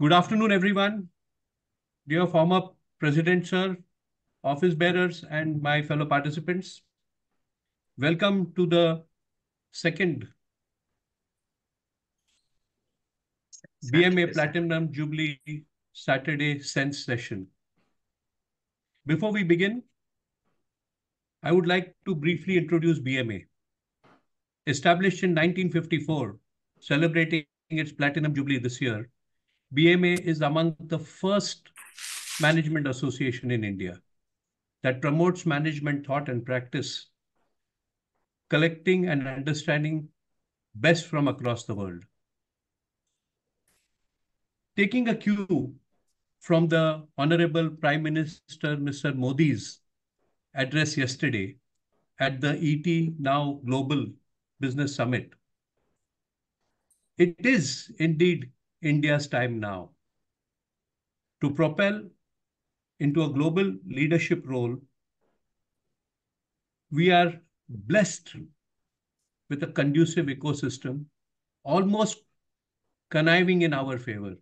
Good afternoon, everyone. Dear former President, sir, office bearers, and my fellow participants. Welcome to the second BMA Platinum Jubilee Saturday SenSession. Before we begin, I would like to briefly introduce BMA. Established in 1954, celebrating its Platinum Jubilee this year, BMA is among the first management association in India that promotes management thought and practice, collecting and understanding best from across the world. Taking a cue from the Honorable Prime Minister Mr. Modi's address yesterday at the ET Now Global Business Summit, it is indeed India's time now to propel into a global leadership role. We are blessed with a conducive ecosystem, almost conniving in our favor.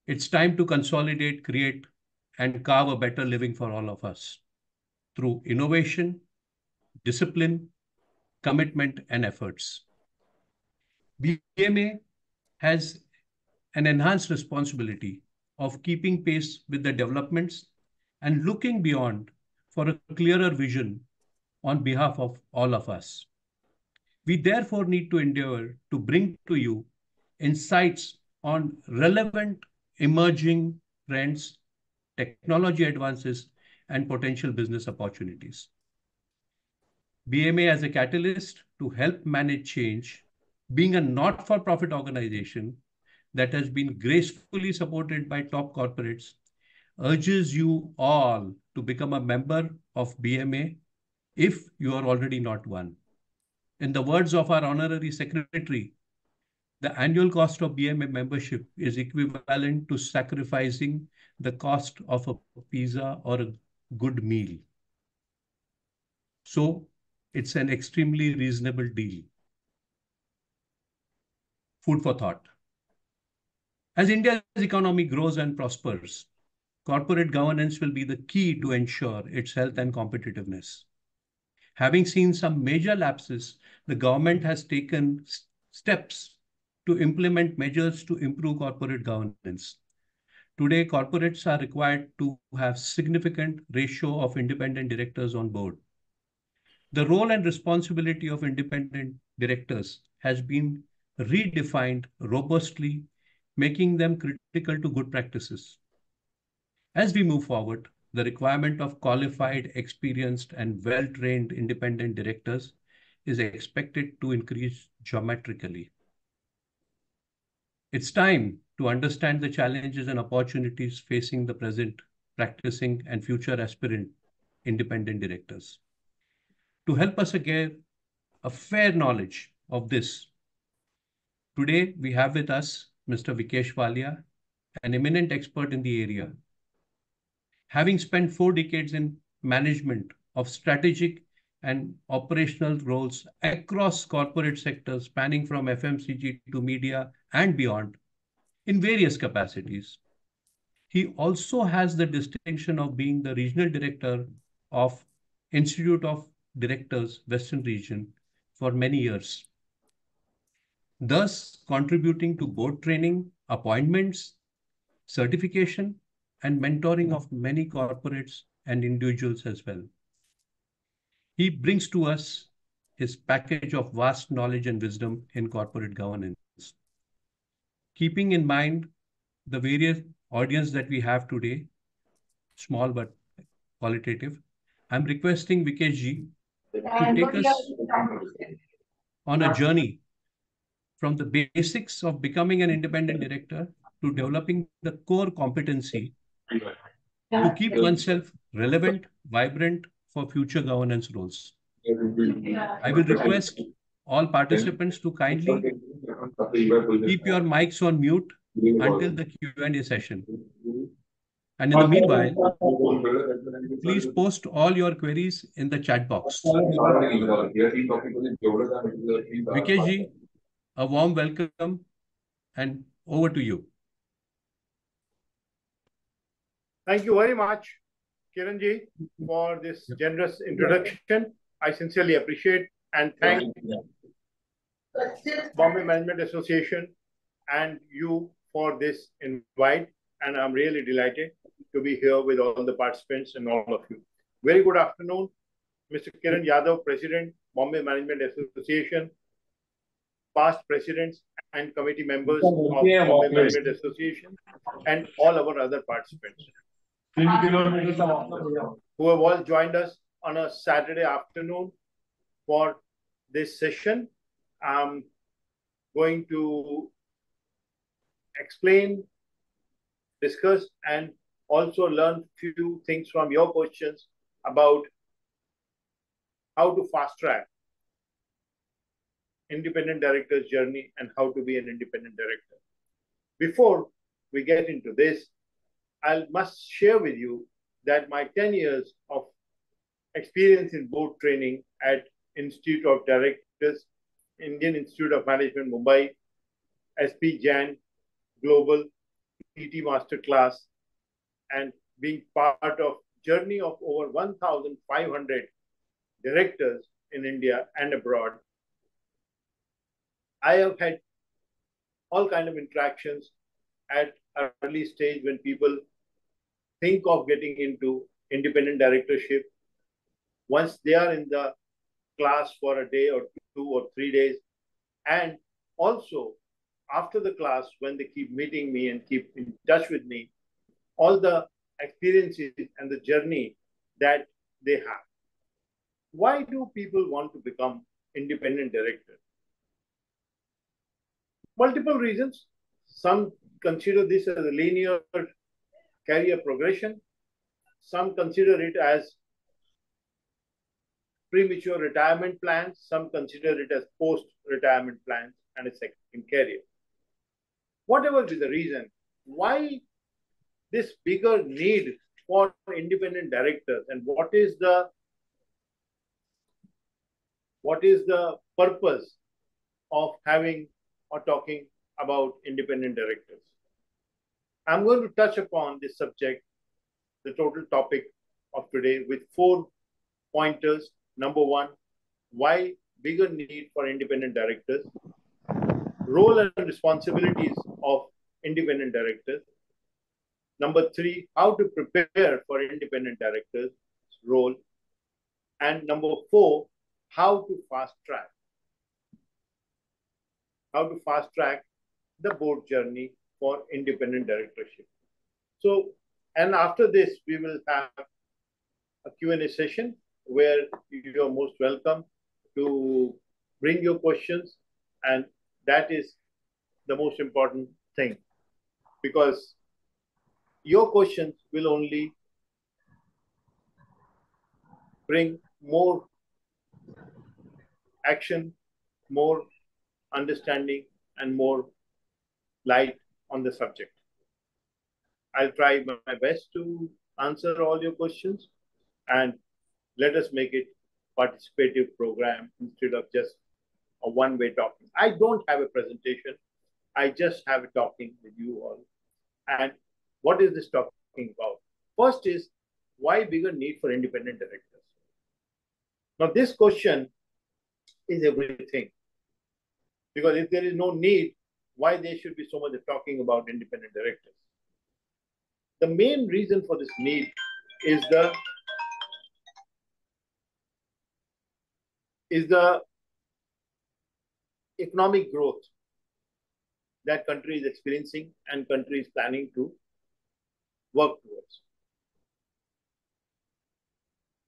It's time to consolidate, create, and carve a better living for all of us through innovation, discipline, commitment, and efforts. BMA has an enhanced responsibility of keeping pace with the developments and looking beyond for a clearer vision on behalf of all of us. We therefore need to endeavor to bring to you insights on relevant emerging trends, technology advances, and potential business opportunities. BMA as a catalyst to help manage change, being a not-for-profit organization that has been gracefully supported by top corporates, urges you all to become a member of BMA if you are already not one. In the words of our honorary secretary, the annual cost of BMA membership is equivalent to sacrificing the cost of a pizza or a good meal. So it's an extremely reasonable deal. Food for thought. As India's economy grows and prospers, corporate governance will be the key to ensure its health and competitiveness. Having seen some major lapses, the government has taken steps to implement measures to improve corporate governance. Today, corporates are required to have significant ratio of independent directors on board. The role and responsibility of independent directors has been redefined robustly, making them critical to good practices. As we move forward, the requirement of qualified, experienced, and well-trained independent directors is expected to increase geometrically. It's time to understand the challenges and opportunities facing the present, practicing, and future aspirant independent directors. To help us get a fair knowledge of this, today we have with us Mr. Vikesh Wallia, an eminent expert in the area. Having spent 4 decades in management of strategic and operational roles across corporate sectors spanning from FMCG to media and beyond in various capacities. He also has the distinction of being the regional director of Institute of Directors, Western Region for many years, thus contributing to board training, appointments, certification, and mentoring of many corporates and individuals as well. He brings to us his package of vast knowledge and wisdom in corporate governance. Keeping in mind the various audience that we have today, small but qualitative, I'm requesting Vikesh ji to take us on a journey from the basics of becoming an independent director to developing the core competency to keep oneself relevant, vibrant for future governance roles. I will request all participants to kindly keep your mics on mute until the Q&A session. And in the meanwhile, please post all your queries in the chat box. Vikesh ji, a warm welcome and over to you. Thank you very much, Kiranji, for this generous introduction. I sincerely appreciate and thank Bombay Management Association and you for this invite. And I'm really delighted to be here with all the participants and all of you. Very good afternoon, Mr. Kiran Yadav, President, Bombay Management Association, past presidents and committee members of Bombay Management Association, and all our other participants who have all joined us on a Saturday afternoon for this session. I'm going to explain, discuss, and also learn few things from your questions about how to fast track independent director's journey and how to be an independent director. Before we get into this, I must share with you that my 10 years of experience in board training at Institute of Directors, Indian Institute of Management, Mumbai, SP Jain, Global, PT Masterclass, and being part of journey of over 1,500 directors in India and abroad. I have had all kinds of interactions at an early stage when people think of getting into independent directorship. Once they are in the class for a day or 2 or 3 days, and also after the class when they keep meeting me and keep in touch with me, all the experiences and the journey that they have. Why do people want to become independent directors? Multiple reasons. Some consider this as a linear career progression. Some consider it as premature retirement plans. Some consider it as post-retirement plans and a second career. Whatever is the reason, why this bigger need for independent directors, and what is the purpose of having or talking about independent directors? I'm going to touch upon this subject, the total topic of today, with 4 pointers. Number 1, why bigger need for independent directors, role and responsibilities of independent directors. Number 3, how to prepare for independent directors' role. And number 4, how to fast track the board journey for independent directorship. So, and after this, we will have a Q&A session where you are most welcome to bring your questions. And that is the most important thing, because your questions will only bring more action, more understanding, and more light on the subject. I'll try my best to answer all your questions, and let us make it participative program instead of just a one-way talking. I don't have a presentation. I just have a talking with you all. And what is this talking about? First is, why bigger need for independent directors? Now, this question is everything. Because if there is no need, why there should be so much of talking about independent directors? The main reason for this need is the economic growth that country is experiencing and country is planning to work towards.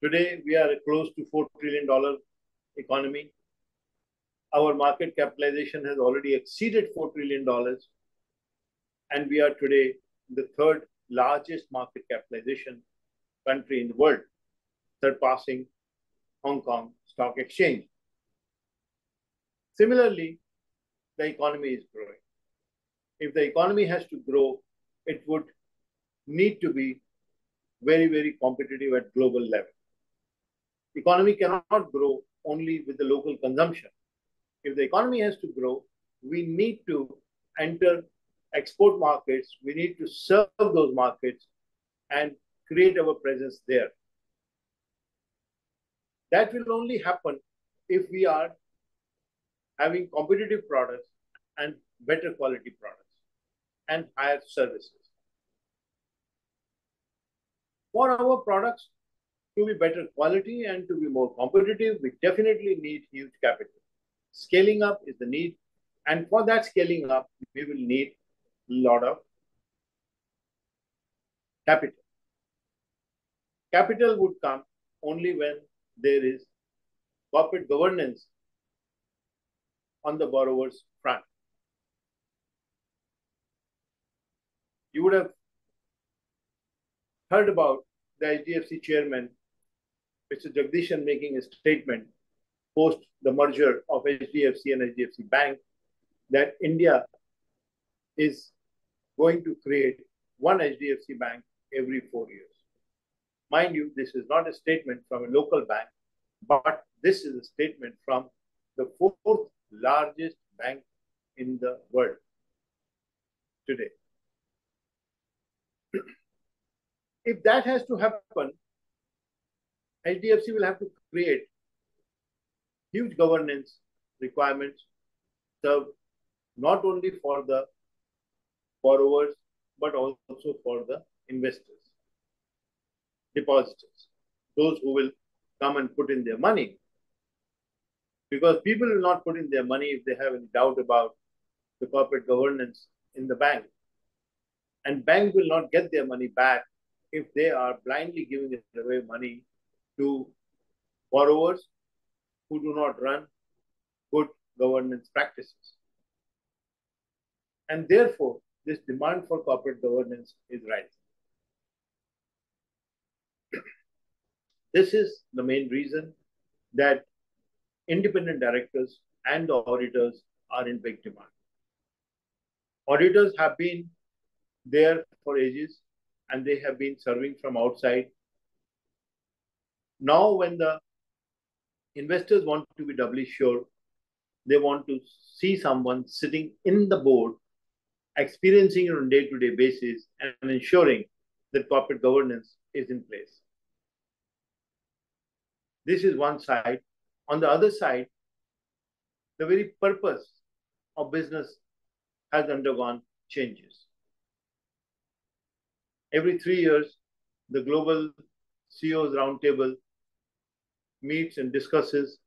Today, we are close to $4 trillion economy. Our market capitalization has already exceeded $4 trillion. And we are today the 3rd largest market capitalization country in the world, surpassing Hong Kong Stock Exchange. Similarly, the economy is growing. If the economy has to grow, it would need to be very, very competitive at global level. Economy cannot grow only with the local consumption. If the economy has to grow, we need to enter export markets. We need to serve those markets and create our presence there. That will only happen if we are having competitive products and better quality products and higher services. For our products to be better quality and to be more competitive, we definitely need huge capital. Scaling up is the need, and for that scaling up, we will need a lot of capital. Capital would come only when there is corporate governance on the borrower's front. You would have heard about the HDFC chairman, Mr. Jagdishan, making a statement post the merger of HDFC and HDFC Bank that India is going to create one HDFC Bank every 4 years. Mind you, this is not a statement from a local bank, but this is a statement from the fourth largest bank in the world today. If that has to happen, HDFC will have to create huge governance requirements served not only for the borrowers, but also for the investors, depositors, those who will come and put in their money. Because people will not put in their money if they have any doubt about the corporate governance in the bank. And banks will not get their money back if they are blindly giving away money to borrowers who do not run good governance practices. And therefore, this demand for corporate governance is rising. This is the main reason that independent directors and the auditors are in big demand. Auditors have been there for ages and they have been serving from outside. Now, when the investors want to be doubly sure, they want to see someone sitting in the board, experiencing it on a day-to-day basis and ensuring that corporate governance is in place. This is one side. On the other side, the very purpose of business has undergone changes. Every 3 years, the global CEOs roundtable meets and discusses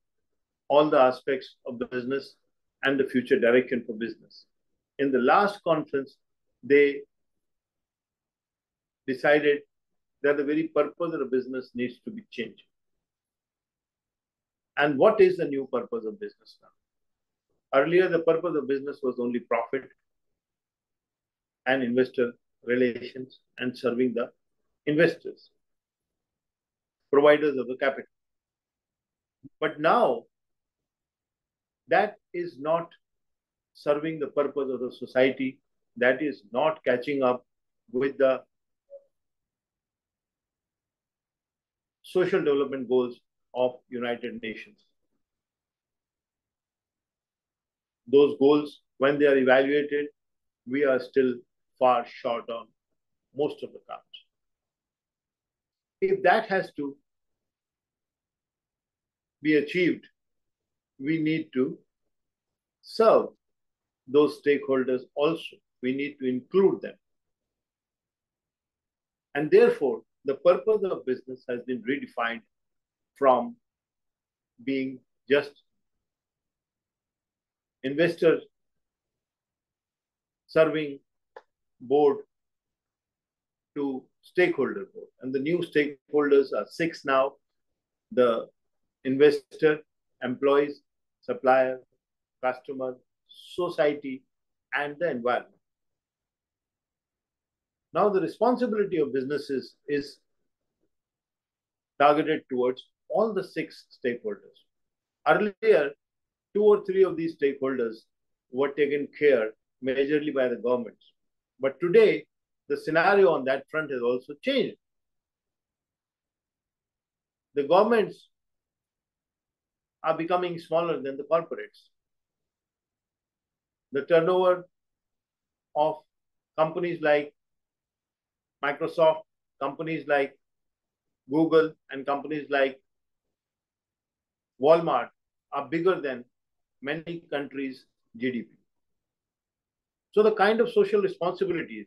all the aspects of the business and the future direction for business. In the last conference, they decided that the very purpose of the business needs to be changed. And what is the new purpose of business now? Earlier, the purpose of business was only profit and investor relations and serving the investors, providers of the capital. But now, that is not serving the purpose of the society, that is not catching up with the social development goals of United Nations. Those goals, when they are evaluated, we are still far short on most of the counts. If that has to be achieved, we need to serve those stakeholders also. We need to include them. And therefore, the purpose of business has been redefined from being just investors serving board to stakeholder board. And the new stakeholders are 6 now: the investor, employees, supplier, customer, society, and the environment. Now, the responsibility of businesses is targeted towards all the 6 stakeholders. Earlier, 2 or 3 of these stakeholders were taken care majorly by the governments. But today, the scenario on that front has also changed. The governments are becoming smaller than the corporates. The turnover of companies like Microsoft companies like Google and companies like Walmart are bigger than many countries' GDP. So the kind of social responsibilities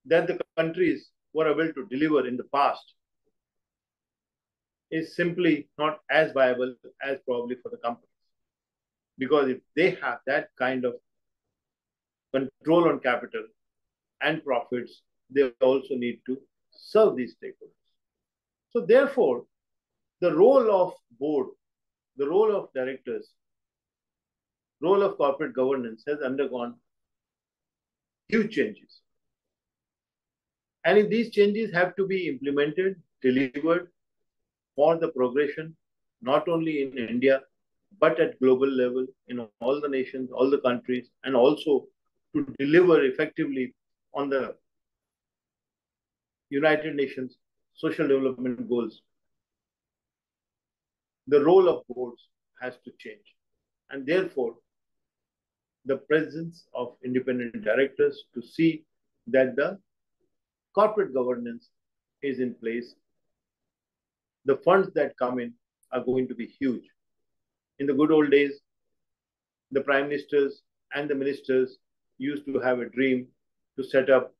that the countries were able to deliver in the past is simply not as viable as probably for the companies. Because if they have that kind of control on capital and profits, they also need to serve these stakeholders. So therefore, the role of board, the role of directors, role of corporate governance has undergone huge changes. And if these changes have to be implemented, delivered for the progression, not only in India, but at global level, in all the nations, all the countries, and also to deliver effectively on the United Nations Social Development Goals, the role of boards has to change. And therefore, the presence of independent directors to see that the corporate governance is in place. The funds that come in are going to be huge. In the good old days, the prime ministers and the ministers used to have a dream to set up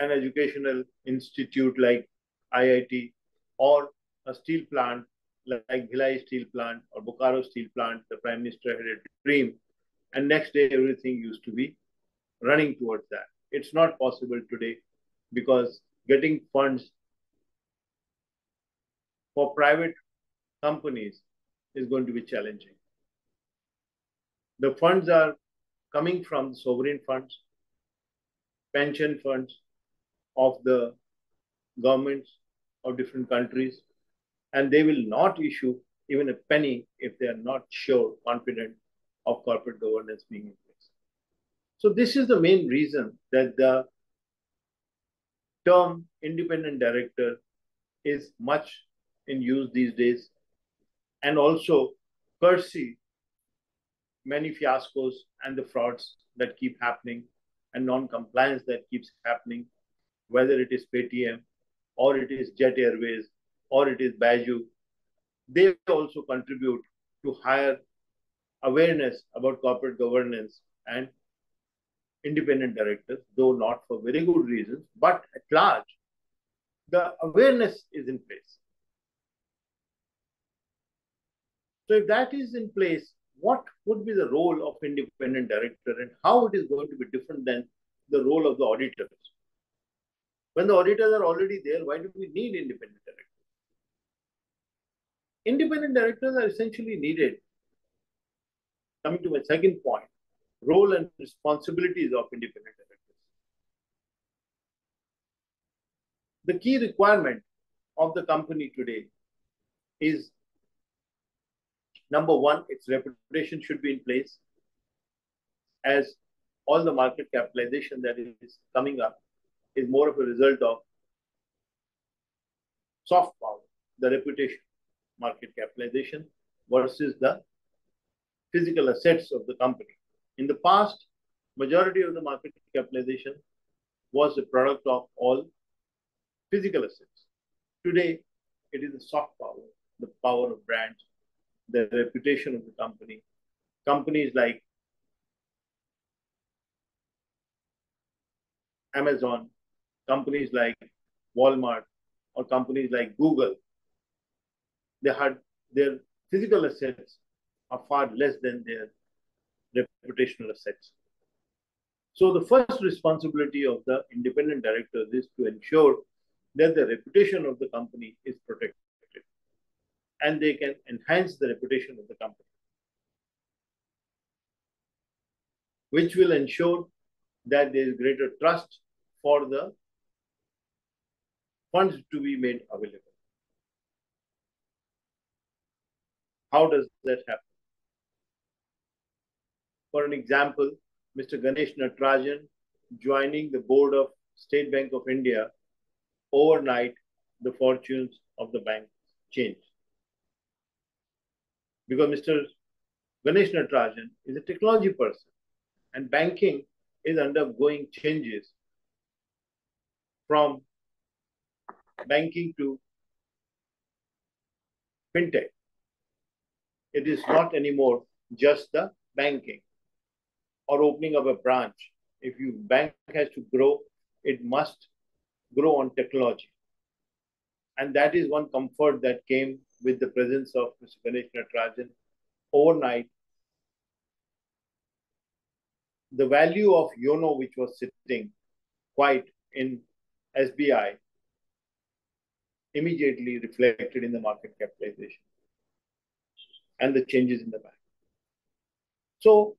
an educational institute like IIT or a steel plant like Bhilai steel plant or Bokaro steel plant. The prime minister had a dream, and next day everything used to be running towards that. It's not possible today because getting funds for private companies is going to be challenging. The funds are coming from sovereign funds, pension funds of the governments of different countries, and they will not issue even a penny if they are not sure, confident of corporate governance being in place. So this is the main reason that the term independent director is much in use these days, and also courtesy many fiascos and the frauds that keep happening and non-compliance that keeps happening, whether it is Paytm or it is Jet Airways or it is Baju, they also contribute to higher awareness about corporate governance and independent directors, though not for very good reasons, but at large, the awareness is in place. So if that is in place, what would be the role of independent director and how it is going to be different than the role of the auditors? When the auditors are already there, why do we need independent directors? Independent directors are essentially needed. Coming to my second point, role and responsibilities of independent directors. The key requirement of the company today is, number one, its reputation should be in place, as all the market capitalization that is coming up is more of a result of soft power, the reputation, market capitalization versus the physical assets of the company. In the past, majority of the market capitalization was a product of all physical assets. Today, it is the soft power, the power of brands, the reputation of the company. Companies like Amazon, companies like Walmart, or companies like Google, their physical assets are far less than their reputational assets. So the first responsibility of the independent directors is to ensure that the reputation of the company is protected and they can enhance the reputation of the company, which will ensure that there is greater trust for the funds to be made available. How does that happen? For an example, Mr. Ganesh Natarajan joining the board of State Bank of India, overnight the fortunes of the bank changed. Because Mr. Ganesh Natarajan is a technology person and banking is undergoing changes from banking to fintech. It is not anymore just the banking or opening up a branch. If your bank has to grow, it must grow on technology. And that is one comfort that came with the presence of Mr. Ganesh Natarajan. Overnight, the value of YONO, which was sitting quite in SBI, immediately reflected in the market capitalization and the changes in the bank. So,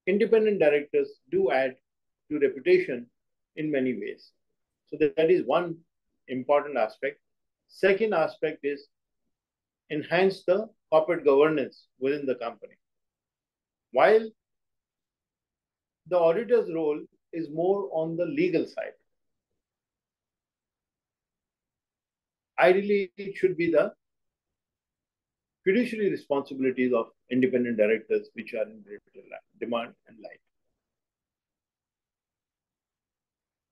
independent directors do add to reputation in many ways. So that is one important aspect. Second aspect is enhance the corporate governance within the company. While the auditor's role is more on the legal side, ideally it should be the fiduciary responsibilities of independent directors which are in greater demand and light.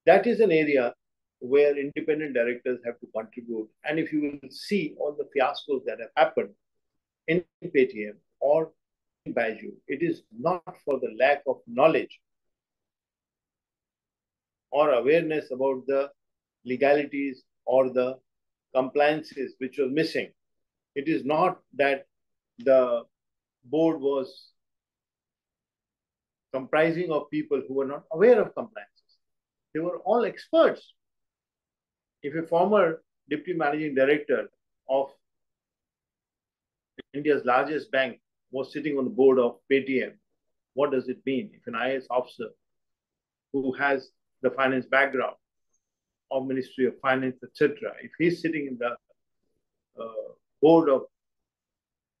That is an area where independent directors have to contribute. And if you will see all the fiascos that have happened in Paytm or in Baju, it is not for the lack of knowledge or awareness about the legalities or the compliances which were missing. It is not that the board was comprising of people who were not aware of compliances. They were all experts. If a former deputy managing director of India's largest bank was sitting on the board of Paytm, what does it mean? If an IAS officer who has the finance background of Ministry of Finance, etc., if he's sitting in the board of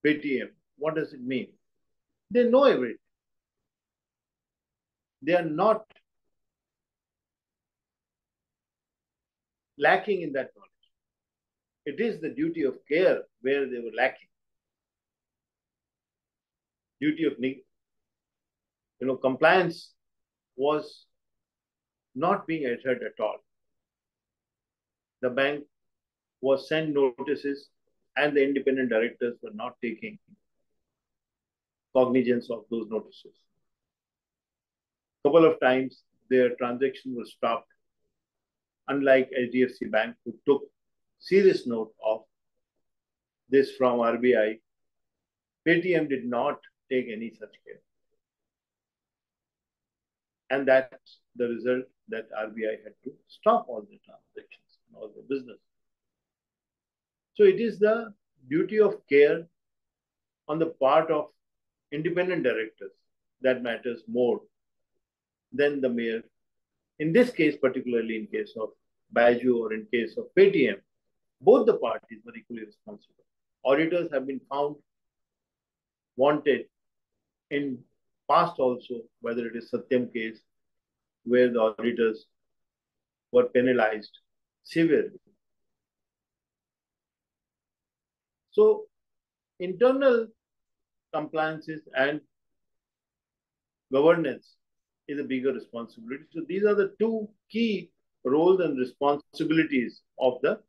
Paytm, what does it mean? They know everything. They are not lacking in that knowledge. It is the duty of care where they were lacking. Duty of compliance was not being adhered at all. The bank was sent notices and the independent directors were not taking cognizance of those notices. A couple of times their transactions were stopped, unlike HDFC Bank, who took serious note of this from RBI. Paytm did not take any such care. And that's the result that RBI had to stop all the transactions and all the business. So it is the duty of care on the part of independent directors that matters more than the mayor. In this case, particularly in case of Baju or in case of Paytm, both the parties were equally responsible. Auditors have been found wanted in past also, whether it is Satyam case, where the auditors were penalized severely. So, internal compliances and governance is a bigger responsibility. So, these are the two key roles and responsibilities of the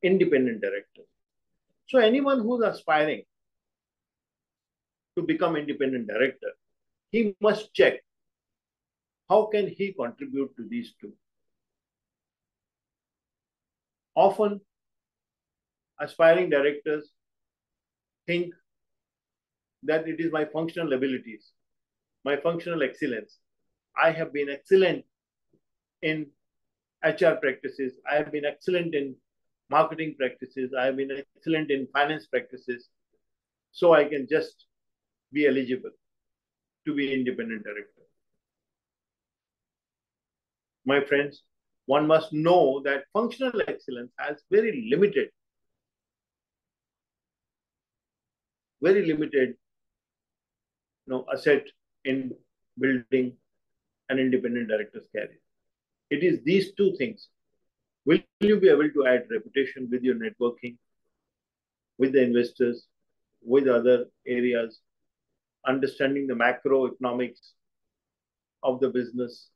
independent director. So, anyone who's aspiring to become independent director, he must check how can he contribute to these two. Often, aspiring directors think that it is my functional abilities, my functional excellence. I have been excellent in HR practices. I have been excellent in marketing practices. I have been excellent in finance practices. So I can just be eligible to be independent director. My friends, one must know that functional excellence has very limited asset in building an independent director's career. It is these two things. Will you be able to add reputation with your networking, with the investors, with other areas, understanding the macroeconomics of the business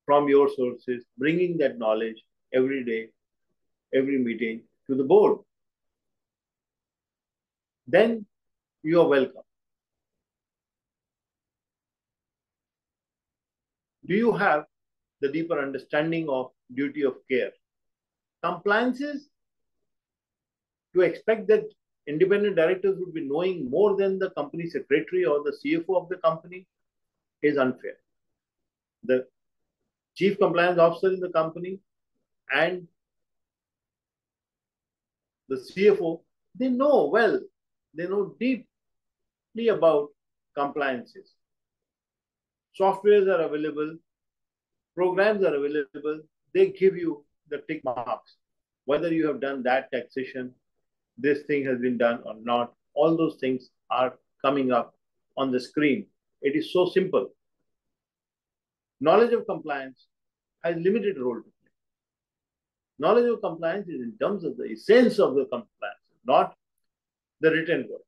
from your sources, bringing that knowledge every day every meeting to the board. Then you are welcome. Do you have the deeper understanding of duty of care? Compliances, to expect that independent directors would be knowing more than the company secretary or the CFO of the company is unfair. The chief compliance officer in the company and the CFO, they know well, they know deeply about compliances. Softwares are available, programs are available, they give you the tick marks, whether you have done that taxation, this thing has been done or not. All those things are coming up on the screen. It is so simple. Knowledge of compliance has limited role to play. Knowledge of compliance is in terms of the essence of the compliance, not the written word.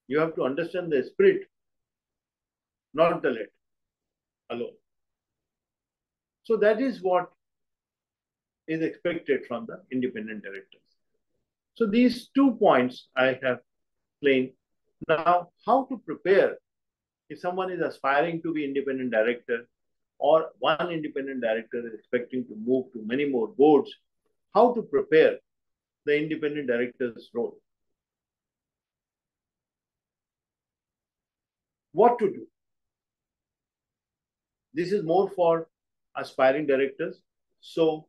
You have to understand the spirit, not the letter alone. So that is what is expected from the independent directors. So these 2 points I have explained. Now, how to prepare if someone is aspiring to be independent director or one independent director is expecting to move to many more boards, how to prepare the independent director's role. What to do? This is more for aspiring directors. So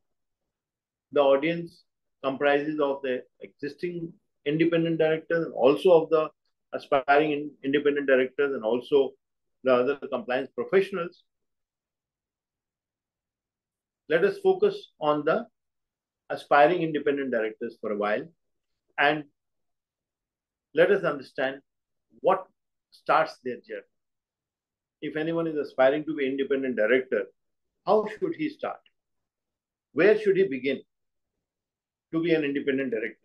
the audience comprises of the existing independent directors and also of the aspiring independent directors and also the other compliance professionals. Let us focus on the aspiring independent directors for a while and let us understand what starts their journey. If anyone is aspiring to be independent director, how should he start? Where should he begin to be an independent director?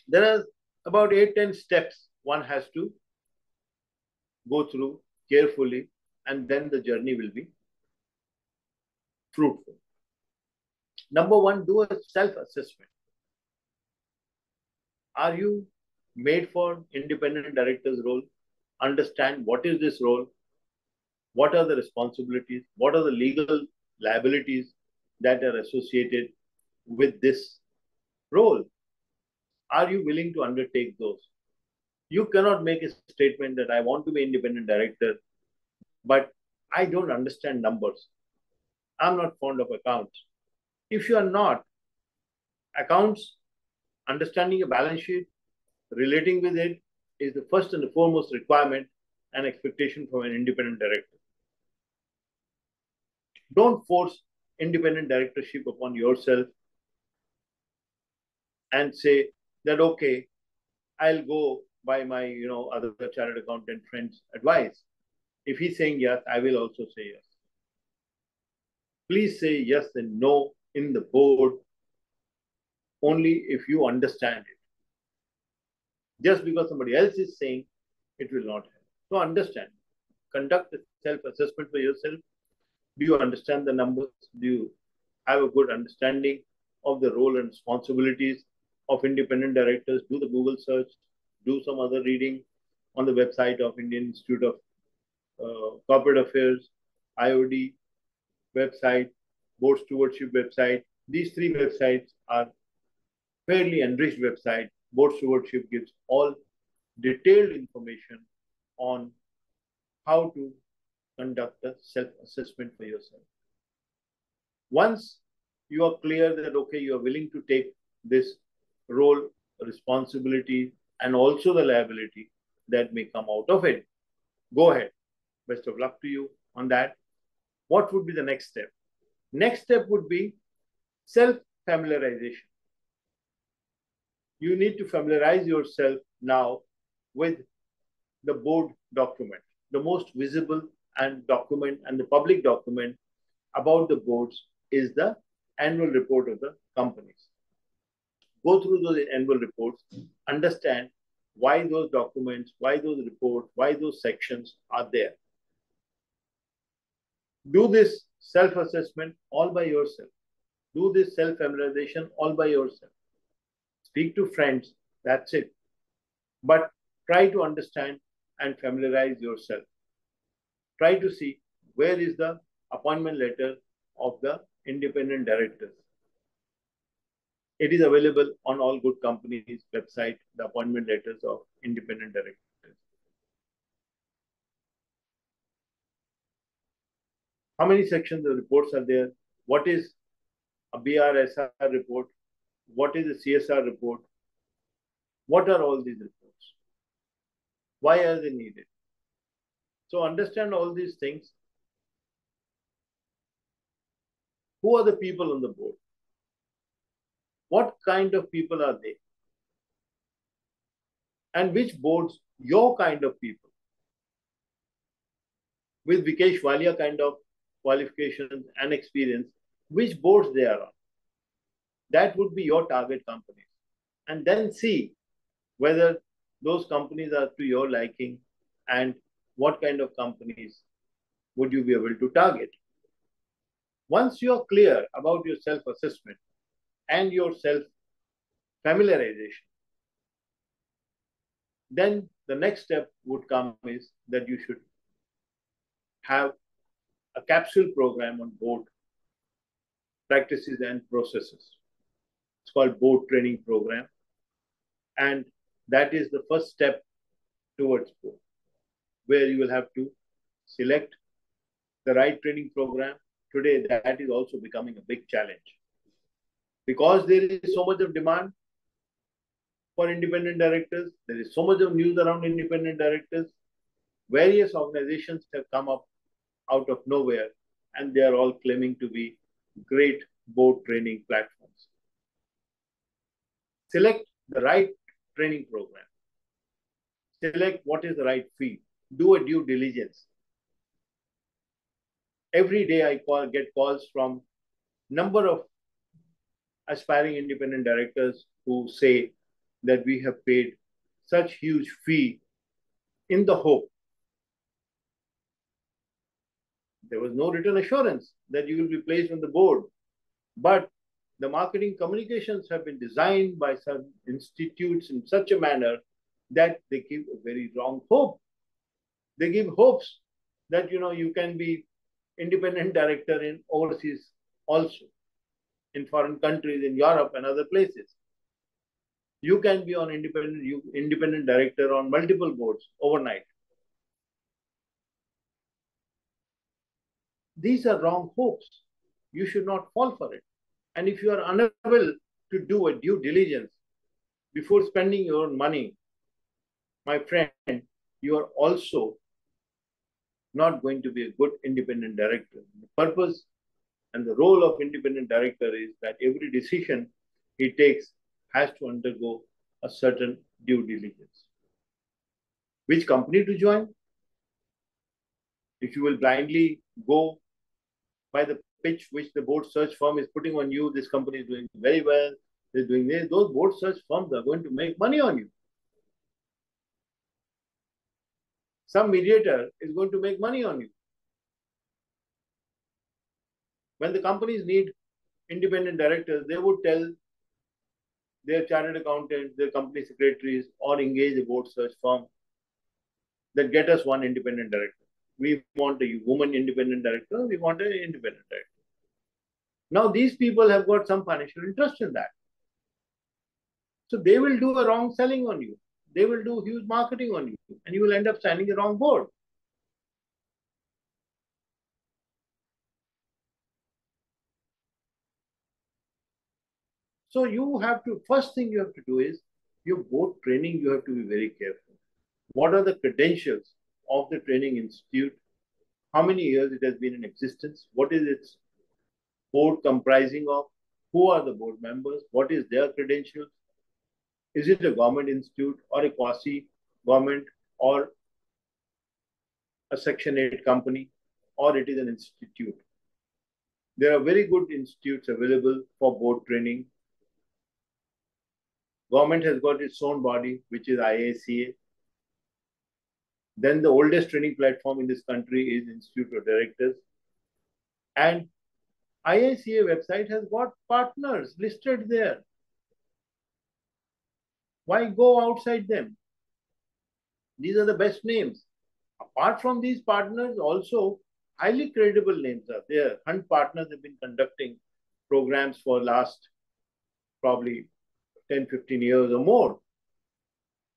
There are about 8-10 steps one has to go through carefully, and then the journey will be fruitful. Number 1, do a self-assessment. Are you made for independent director's role? Understand what is this role? What are the responsibilities? What are the legal liabilities that are associated with this role? Are you willing to undertake those? You cannot make a statement that I want to be independent director, but I don't understand numbers. I'm not fond of accounts. If you are not, accounts, understanding a balance sheet, relating with it is the first and the foremost requirement and expectation from an independent director. Don't force independent directorship upon yourself and say that, okay, I'll go by my other chartered accountant friend's advice. If he's saying yes, I will also say yes. Please say yes and no in the board only if you understand it. Just because somebody else is saying, it will not help. So understand. Conduct a self-assessment for yourself. Do you understand the numbers? Do you have a good understanding of the role and responsibilities of independent directors? Do the Google search. Do some other reading on the website of Indian Institute of Corporate Affairs, IOD website, Board Stewardship website. These 3 websites are fairly enriched websites. Board Stewardship gives all detailed information on how to conduct a self-assessment for yourself. Once you are clear that, okay, you are willing to take this role, responsibility, and also the liability that may come out of it, go ahead. Best of luck to you on that. What would be the next step? Next step would be self-familiarization. You need to familiarize yourself now with the board document. The most visible and document and the public document about the boards is the annual report of the companies. Go through those annual reports, understand why those documents, why those reports, why those sections are there. Do this self-assessment all by yourself. Do this self-familiarization all by yourself. Speak to friends, that's it. But try to understand and familiarize yourself. Try to see where is the appointment letter of the independent directors. It is available on all good companies' website, the appointment letters of independent directors. How many sections of reports are there? What is a BRSR report? What is a CSR report? What are all these reports? Why are they needed? So understand all these things. Who are the people on the board? What kind of people are they? And which boards your kind of people? With Vikesh Wallia kind of qualifications and experience, which boards they are on? That would be your target companies. And then see whether those companies are to your liking and what kind of companies would you be able to target. Once you are clear about your self-assessment and your self-familiarization, then the next step would come is that you should have a capsule program on board practices and processes. It's called board training program. And that is the first step towards board, where you will have to select the right training program. Today, that is also becoming a big challenge. Because there is so much of demand for independent directors, there is so much of news around independent directors, various organizations have come up out of nowhere, and they are all claiming to be great board training platforms. Select the right training program. Select what is the right fee. Do a due diligence. Every day I get calls from number of aspiring independent directors who say that we have paid such huge fee in the hope. There was no written assurance that you will be placed on the board, but the marketing communications have been designed by some institutes in such a manner that they give a very wrong hope. They give hopes that you can be independent director in overseas also, in foreign countries, in Europe and other places. You can be on independent director on multiple boards overnight. These are wrong hopes. You should not fall for it. And if you are unable to do a due diligence before spending your own money, my friend, you are also not going to be a good independent director. The purpose and the role of independent director is that every decision he takes has to undergo a certain due diligence. Which company to join? If you will blindly go by the pitch which the board search firm is putting on you, this company is doing very well, they're doing this, those board search firms are going to make money on you. Some mediator is going to make money on you. When the companies need independent directors, they would tell their chartered accountants, their company secretaries, or engage a board search firm that get us one independent director. We want a woman independent director, we want an independent director. Now, these people have got some financial interest in that. So they will do a wrong selling on you. They will do huge marketing on you, and you will end up signing the wrong board. So you have to, first thing you have to do is, your board training, you have to be very careful. What are the credentials of the training institute? How many years it has been in existence? What is its board comprising of? Who are the board members? What is their credentials? Is it a government institute or a quasi-government or a Section 8 company, or it is an institute? There are very good institutes available for board training. Government has got its own body, which is IACA. Then the oldest training platform in this country is Institute of Directors. And IICA website has got partners listed there. Why go outside them? These are the best names. Apart from these partners, also highly credible names are there. Hunt Partners have been conducting programs for last probably 10, 15 years or more.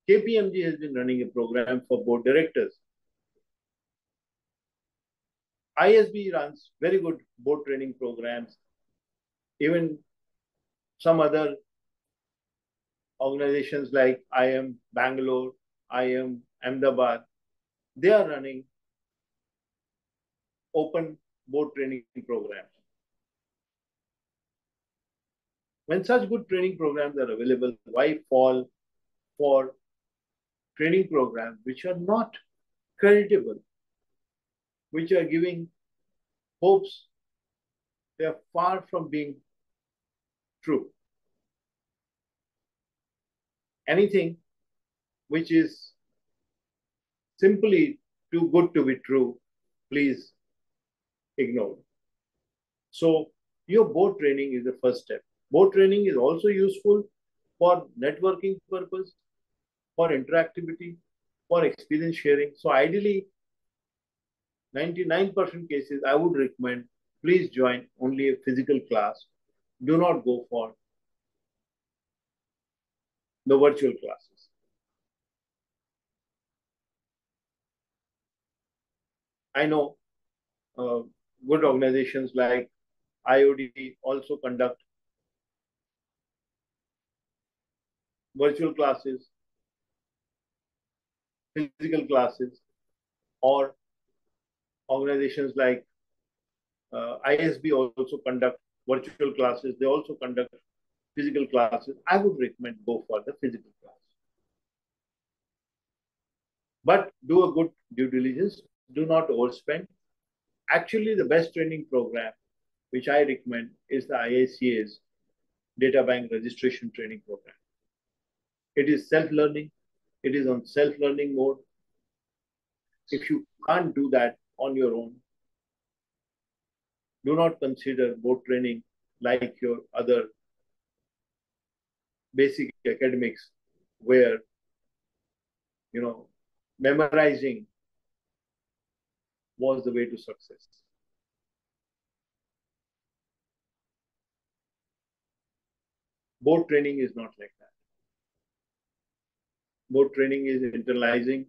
KPMG has been running a program for board directors. ISB runs very good board training programs. Even some other organizations like IM Bangalore, IM Ahmedabad, they are running open board training programs. When such good training programs are available, why fall for training programs which are not creditable, which are giving hopes? They are far from being true. Anything which is simply too good to be true, please ignore. So your board training is the first step. Board training is also useful for networking purpose, for interactivity, for experience sharing. So ideally, 99% cases, I would recommend, please join only a physical class. Do not go for the virtual classes. I know good organizations like IOD also conduct virtual classes, physical classes, or organizations like ISB also conduct virtual classes. They also conduct physical classes. I would recommend go for the physical class. But do a good due diligence. Do not overspend. Actually, the best training program which I recommend is the IICA's Data Bank Registration Training Program. It is self-learning. It is on self-learning mode. If you can't do that on your own, do not consider board training like your other basic academics where, memorizing was the way to success. Board training is not like that. Board training is internalizing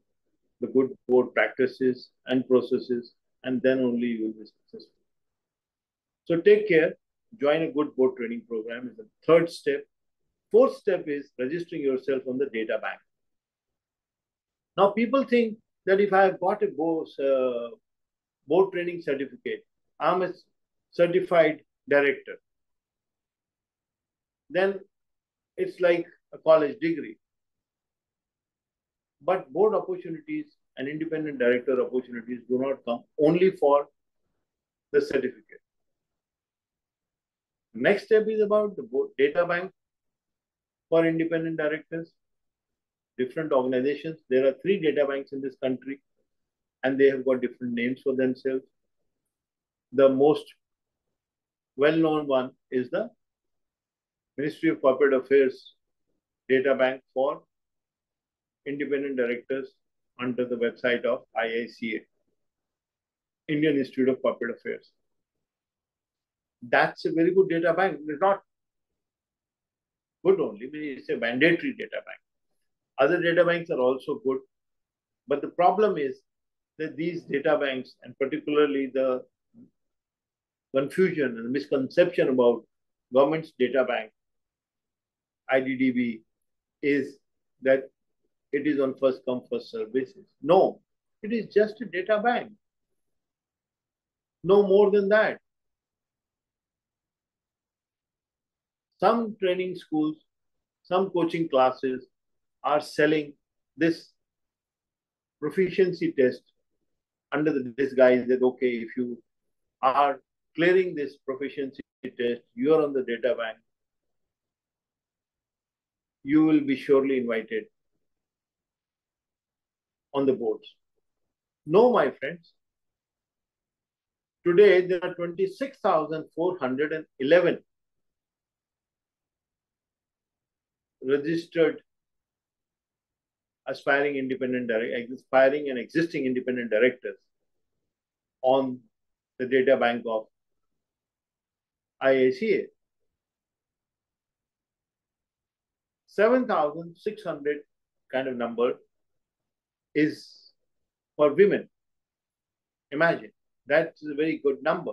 the good board practices and processes, and then only you will be successful. So take care. Join a good board training program is the third step. Fourth step is registering yourself on the data bank. Now, people think that if I have got a board training certificate, I'm a certified director, then it's like a college degree. But board opportunities and independent director opportunities do not come only for the certificate. Next step is about the board data bank for independent directors, different organizations. There are 3 data banks in this country, and they have got different names for themselves. The most well-known one is the Ministry of Corporate Affairs Data Bank for independent directors under the website of IICA, Indian Institute of Corporate Affairs. That's a very good data bank. It's not good only, but it's a mandatory data bank. Other data banks are also good, but the problem is that these data banks, and particularly the confusion and misconception about government's data bank, IDDB, is that it is on first come, first serve basis. No, it is just a data bank. No more than that. Some training schools, some coaching classes are selling this proficiency test under the disguise that, okay, if you are clearing this proficiency test, you are on the data bank, you will be surely invited on the boards. No, my friends. Today, there are 26,411 registered aspiring and existing independent directors on the data bank of IACA. 7,600 kind of number is for women. Imagine, that's a very good number.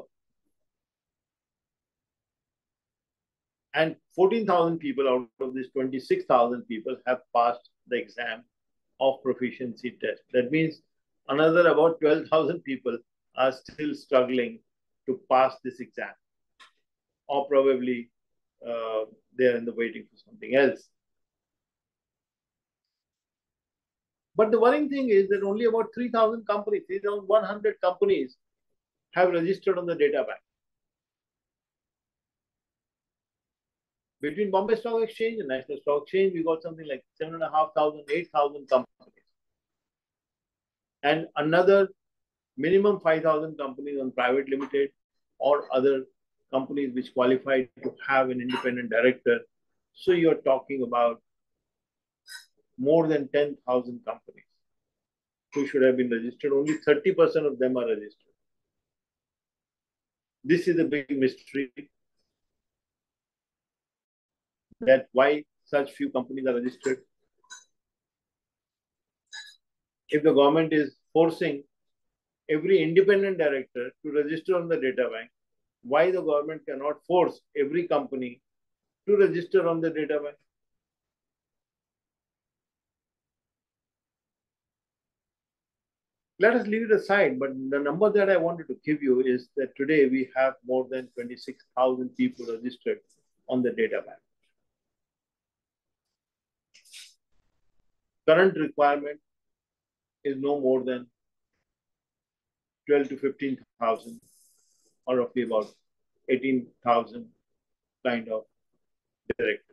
And 14,000 people out of this 26,000 people have passed the exam of proficiency test. That means another about 12,000 people are still struggling to pass this exam, or probably they're in the waiting for something else. But the worrying thing is that only about 3,000 companies, 3,100 companies have registered on the data bank. Between Bombay Stock Exchange and National Stock Exchange, we got something like 7,500, 8,000 companies. And another minimum 5,000 companies on private limited or other companies which qualify to have an independent director. So you're talking about more than 10,000 companies who should have been registered. Only 30% of them are registered. This is a big mystery, that why such few companies are registered. If the government is forcing every independent director to register on the data bank, why the government cannot force every company to register on the data bank? Let us leave it aside, but the number that I wanted to give you is that today we have more than 26,000 people registered on the data bank. Current requirement is no more than 12 to 15,000, or roughly about 18,000 kind of directors.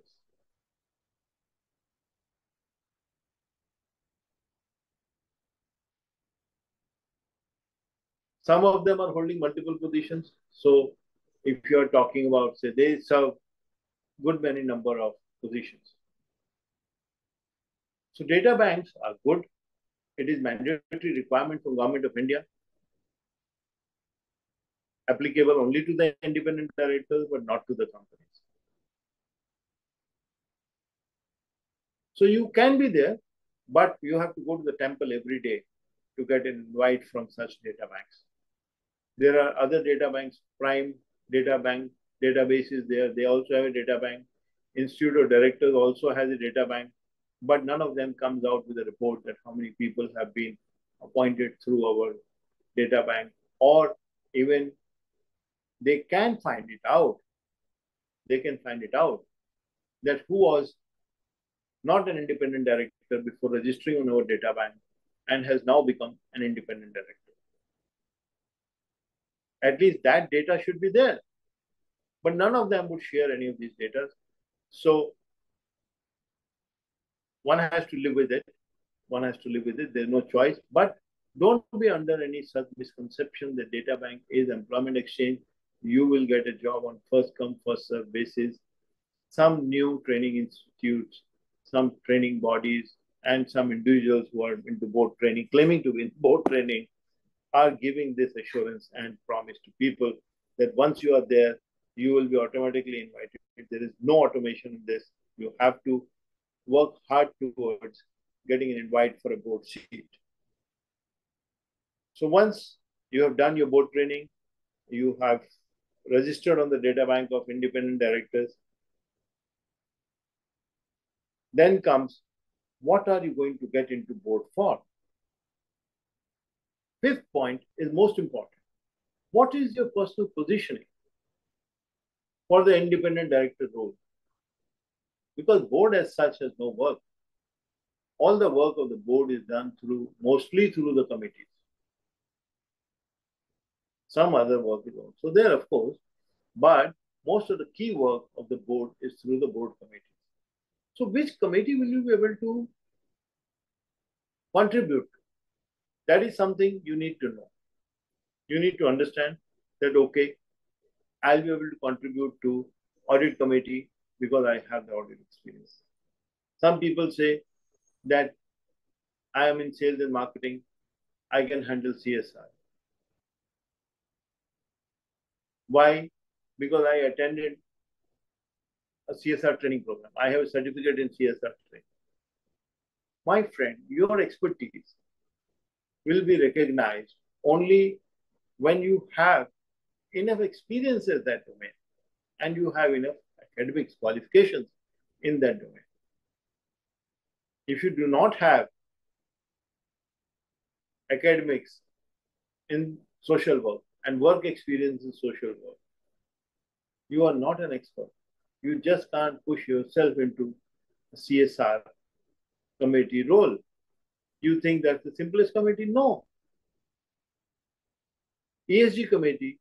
Some of them are holding multiple positions. So if you are talking about, say, they serve good many number of positions. So data banks are good. It is mandatory requirement from Government of India, applicable only to the independent directors, but not to the companies. So you can be there, but you have to go to the temple every day to get an invite from such data banks. There are other data banks, Prime data bank, databases there. They also have a data bank. Institute of Directors also has a data bank, but none of them comes out with a report that how many people have been appointed through our data bank, or even they can find it out. They can find it out that who was not an independent director before registering on our data bank and has now become an independent director. At least that data should be there. But none of them would share any of these data. So one has to live with it. One has to live with it. There's no choice. But don't be under any such misconception that data bank is employment exchange. You will get a job on first come, first serve basis. Some new training institutes, some training bodies, and some individuals who are into board training, claiming to be in board training, are giving this assurance and promise to people that once you are there, you will be automatically invited. There is no automation in this. You have to work hard towards getting an invite for a board seat. So once you have done your board training, you have registered on the data bank of independent directors, then comes, what are you going to get into board for? Fifth point is most important. What is your personal positioning for the independent director role? Because board as such has no work. All the work of the board is done mostly through the committees. Some other work is also there, of course, but most of the key work of the board is through the board committees. So which committee will you be able to contribute to? That is something you need to know. You need to understand that, okay, I'll be able to contribute to audit committee because I have the audit experience. Some people say that I am in sales and marketing, I can handle CSR. Why? Because I attended a CSR training program. I have a certificate in CSR training. My friend, your expertise will be recognized only when you have enough experience in that domain and you have enough academic qualifications in that domain. If you do not have academics in social work and work experience in social work, you are not an expert. You just can't push yourself into a CSR committee role. You think that's the simplest committee? No. ESG committee,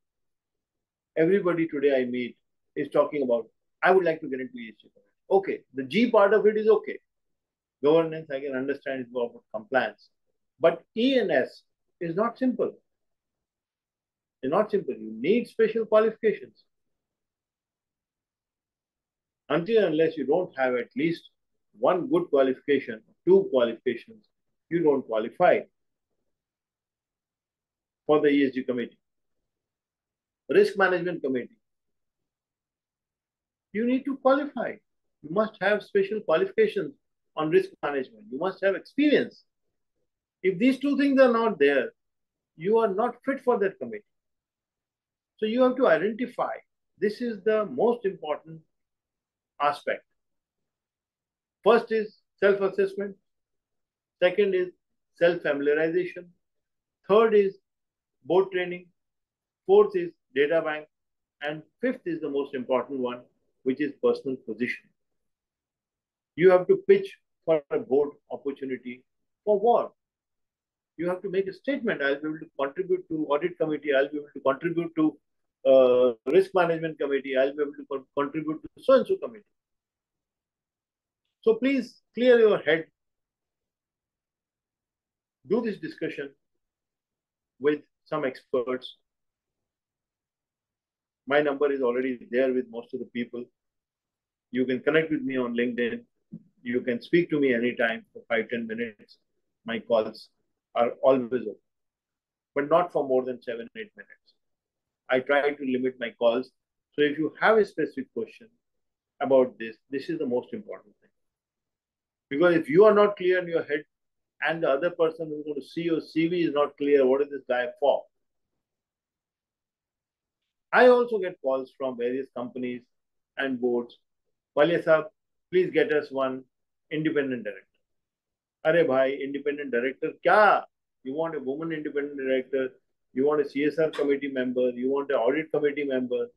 everybody today I meet is talking about, I would like to get into ESG committee. Okay, the G part of it is okay. Governance, I can understand it's about compliance. But E and S is not simple. It's not simple. You need special qualifications. Until unless you don't have at least one good qualification, two qualifications, you don't qualify for the ESG committee. Risk management committee, you need to qualify. You must have special qualifications on risk management. You must have experience. If these two things are not there, you are not fit for that committee. So you have to identify. This is the most important aspect. First is self-assessment. Second is self-familiarization. Third is board training. Fourth is data bank. And fifth is the most important one, which is personal positioning. You have to pitch for a board opportunity for what? You have to make a statement. I'll be able to contribute to audit committee. I'll be able to contribute to risk management committee. I'll be able to contribute to so-and-so committee. So please clear your head. Do this discussion with some experts. My number is already there with most of the people. You can connect with me on LinkedIn. You can speak to me anytime for 5-10 minutes. My calls are always open, but not for more than 7-8 minutes. I try to limit my calls. So if you have a specific question about this, this is the most important thing. Because if you are not clear in your head and the other person who's going to see your CV is not clear, what is this guy for? I also get calls from various companies and boards. Wallia sahab, please get us one independent director. Arey bhai, independent director kya? You want a woman independent director? You want a CSR committee member? You want an audit committee member?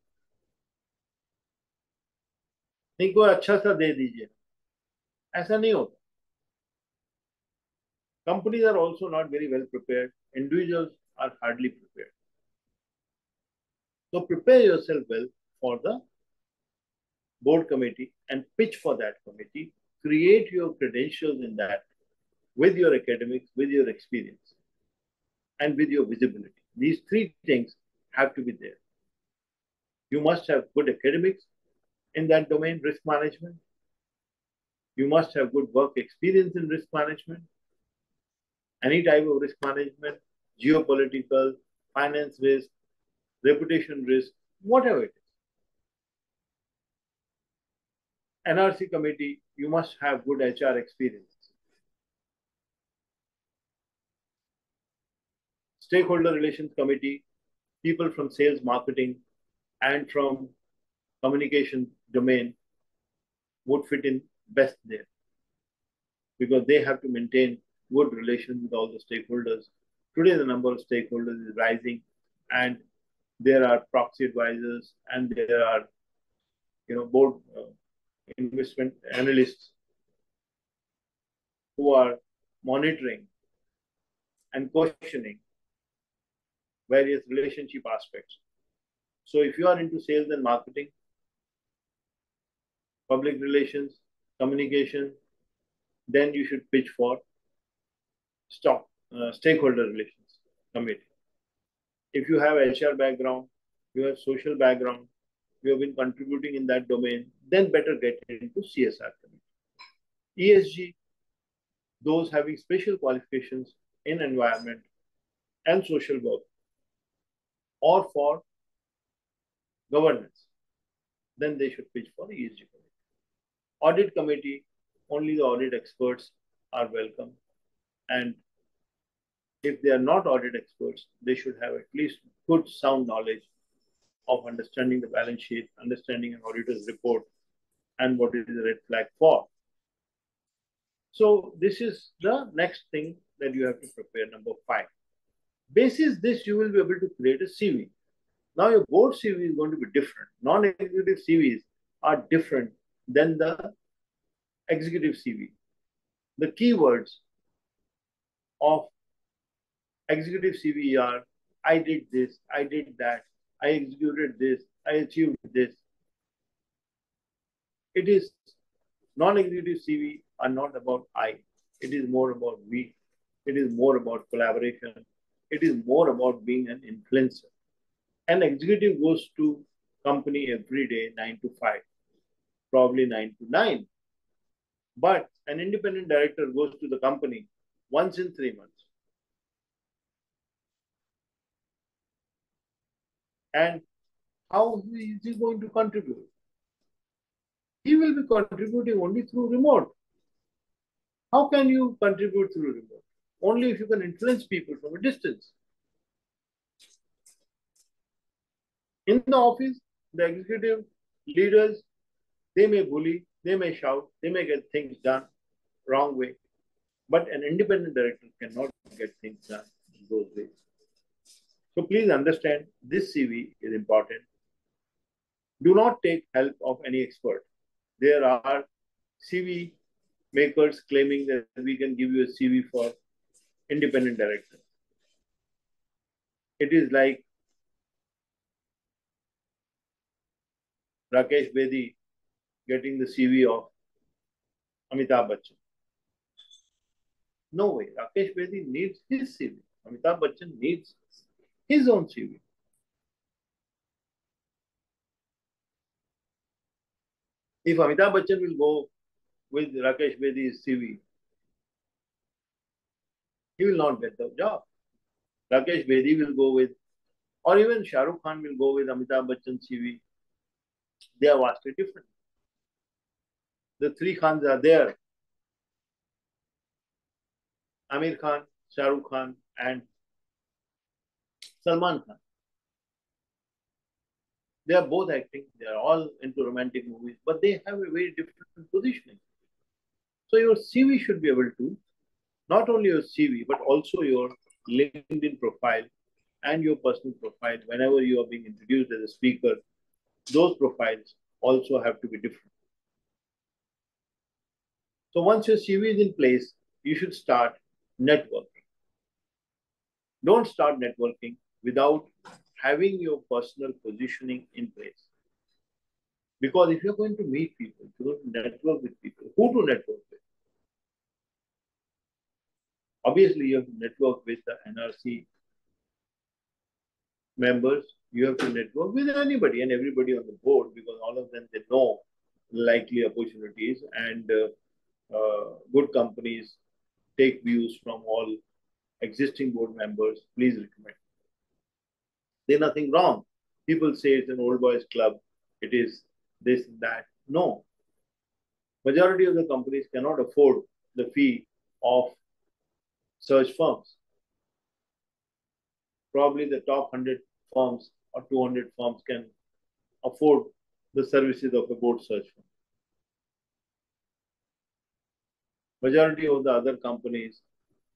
नहीं कोई अच्छा सा दे दीजिए. ऐसा नहीं होता. Companies are also not very well prepared. Individuals are hardly prepared. So prepare yourself well for the board committee and pitch for that committee. Create your credentials in that with your academics, with your experience, and with your visibility. These three things have to be there. You must have good academics in that domain, risk management. You must have good work experience in risk management. Any type of risk management, geopolitical, finance risk, reputation risk, whatever it is. NRC committee, you must have good HR experience. Stakeholder relations committee, people from sales, marketing, and from communication domain would fit in best there because they have to maintain good relations with all the stakeholders. Today, the number of stakeholders is rising, and there are proxy advisors and there are, board investment analysts who are monitoring and questioning various relationship aspects. So if you are into sales and marketing, public relations, communication, then you should pitch for stakeholder relations committee. If you have HR background, you have social background, you have been contributing in that domain, then better get into CSR committee. ESG, those having special qualifications in environment and social work or for governance, then they should pitch for ESG committee. Audit committee, only the audit experts are welcome. And if they are not audit experts, they should have at least good sound knowledge of understanding the balance sheet, understanding an auditor's report, and what is the red flag for. So this is the next thing that you have to prepare, number 5. Basis this, you will be able to create a CV. Now your board CV is going to be different. Non-executive CVs are different than the executive CV. The keywords of executive CV are, I did this, I did that, I executed this, I achieved this. It is non-executive CV are not about I. It is more about we. It is more about collaboration. It is more about being an influencer. An executive goes to company every day, 9 to 5, probably 9 to 9. But an independent director goes to the company once in 3 months. And how is he going to contribute? He will be contributing only through remote. How can you contribute through remote? Only if you can influence people from a distance. In the office, the executive leaders, they may bully, they may shout, they may get things done wrong way. But an independent director cannot get things done in those ways. So please understand, this CV is important. Do not take help of any expert. There are CV makers claiming that we can give you a CV for independent director. It is like Rakesh Bedi getting the CV of Amitabh Bachchan. No way. Rakesh Bedi needs his CV. Amitabh Bachchan needs his own CV. If Amitabh Bachchan will go with Rakesh Bedi's CV, he will not get the job. Rakesh Bedi will go with, or even Shah Rukh Khan will go with Amitabh Bachchan's CV. They are vastly different. The 3 Khans are there. Amir Khan, Shah Rukh Khan, and Salman Khan. They are both acting. They are all into romantic movies, but they have a very different positioning. So your CV should be able to, not only your CV, but also your LinkedIn profile and your personal profile. Whenever you are being introduced as a speaker, those profiles also have to be different. So once your CV is in place, you should start networking. Don't start networking without having your personal positioning in place. Because if you're going to meet people, if you're going to network with people, who to network with? Obviously, you have to network with the NRC members. You have to network with anybody and everybody on the board, because all of them, they know likely opportunities, and good companies take views from all existing board members. Please recommend. There's nothing wrong. People say it's an old boys club. It is this and that. No. Majority of the companies cannot afford the fee of search firms. Probably the top 100 firms or 200 firms can afford the services of a board search firm. Majority of the other companies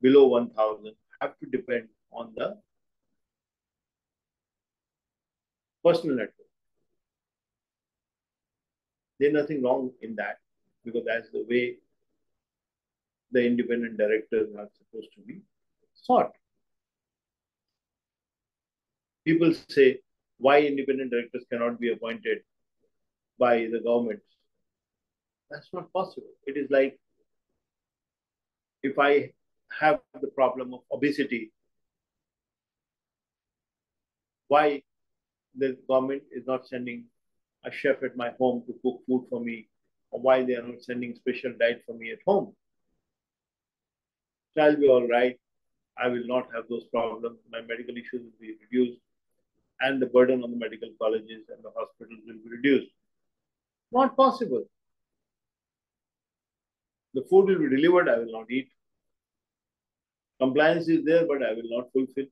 below 1,000 have to depend on the personal network. There's nothing wrong in that, because that's the way the independent directors are supposed to be sought. People say, why independent directors cannot be appointed by the government? That's not possible. It is like, if I have the problem of obesity, why the government is not sending a chef at my home to cook food for me, or why they are not sending special diet for me at home. So I'll be all right. I will not have those problems. My medical issues will be reduced, and the burden on the medical colleges and the hospitals will be reduced. Not possible. The food will be delivered, I will not eat. Compliance is there, but I will not fulfill.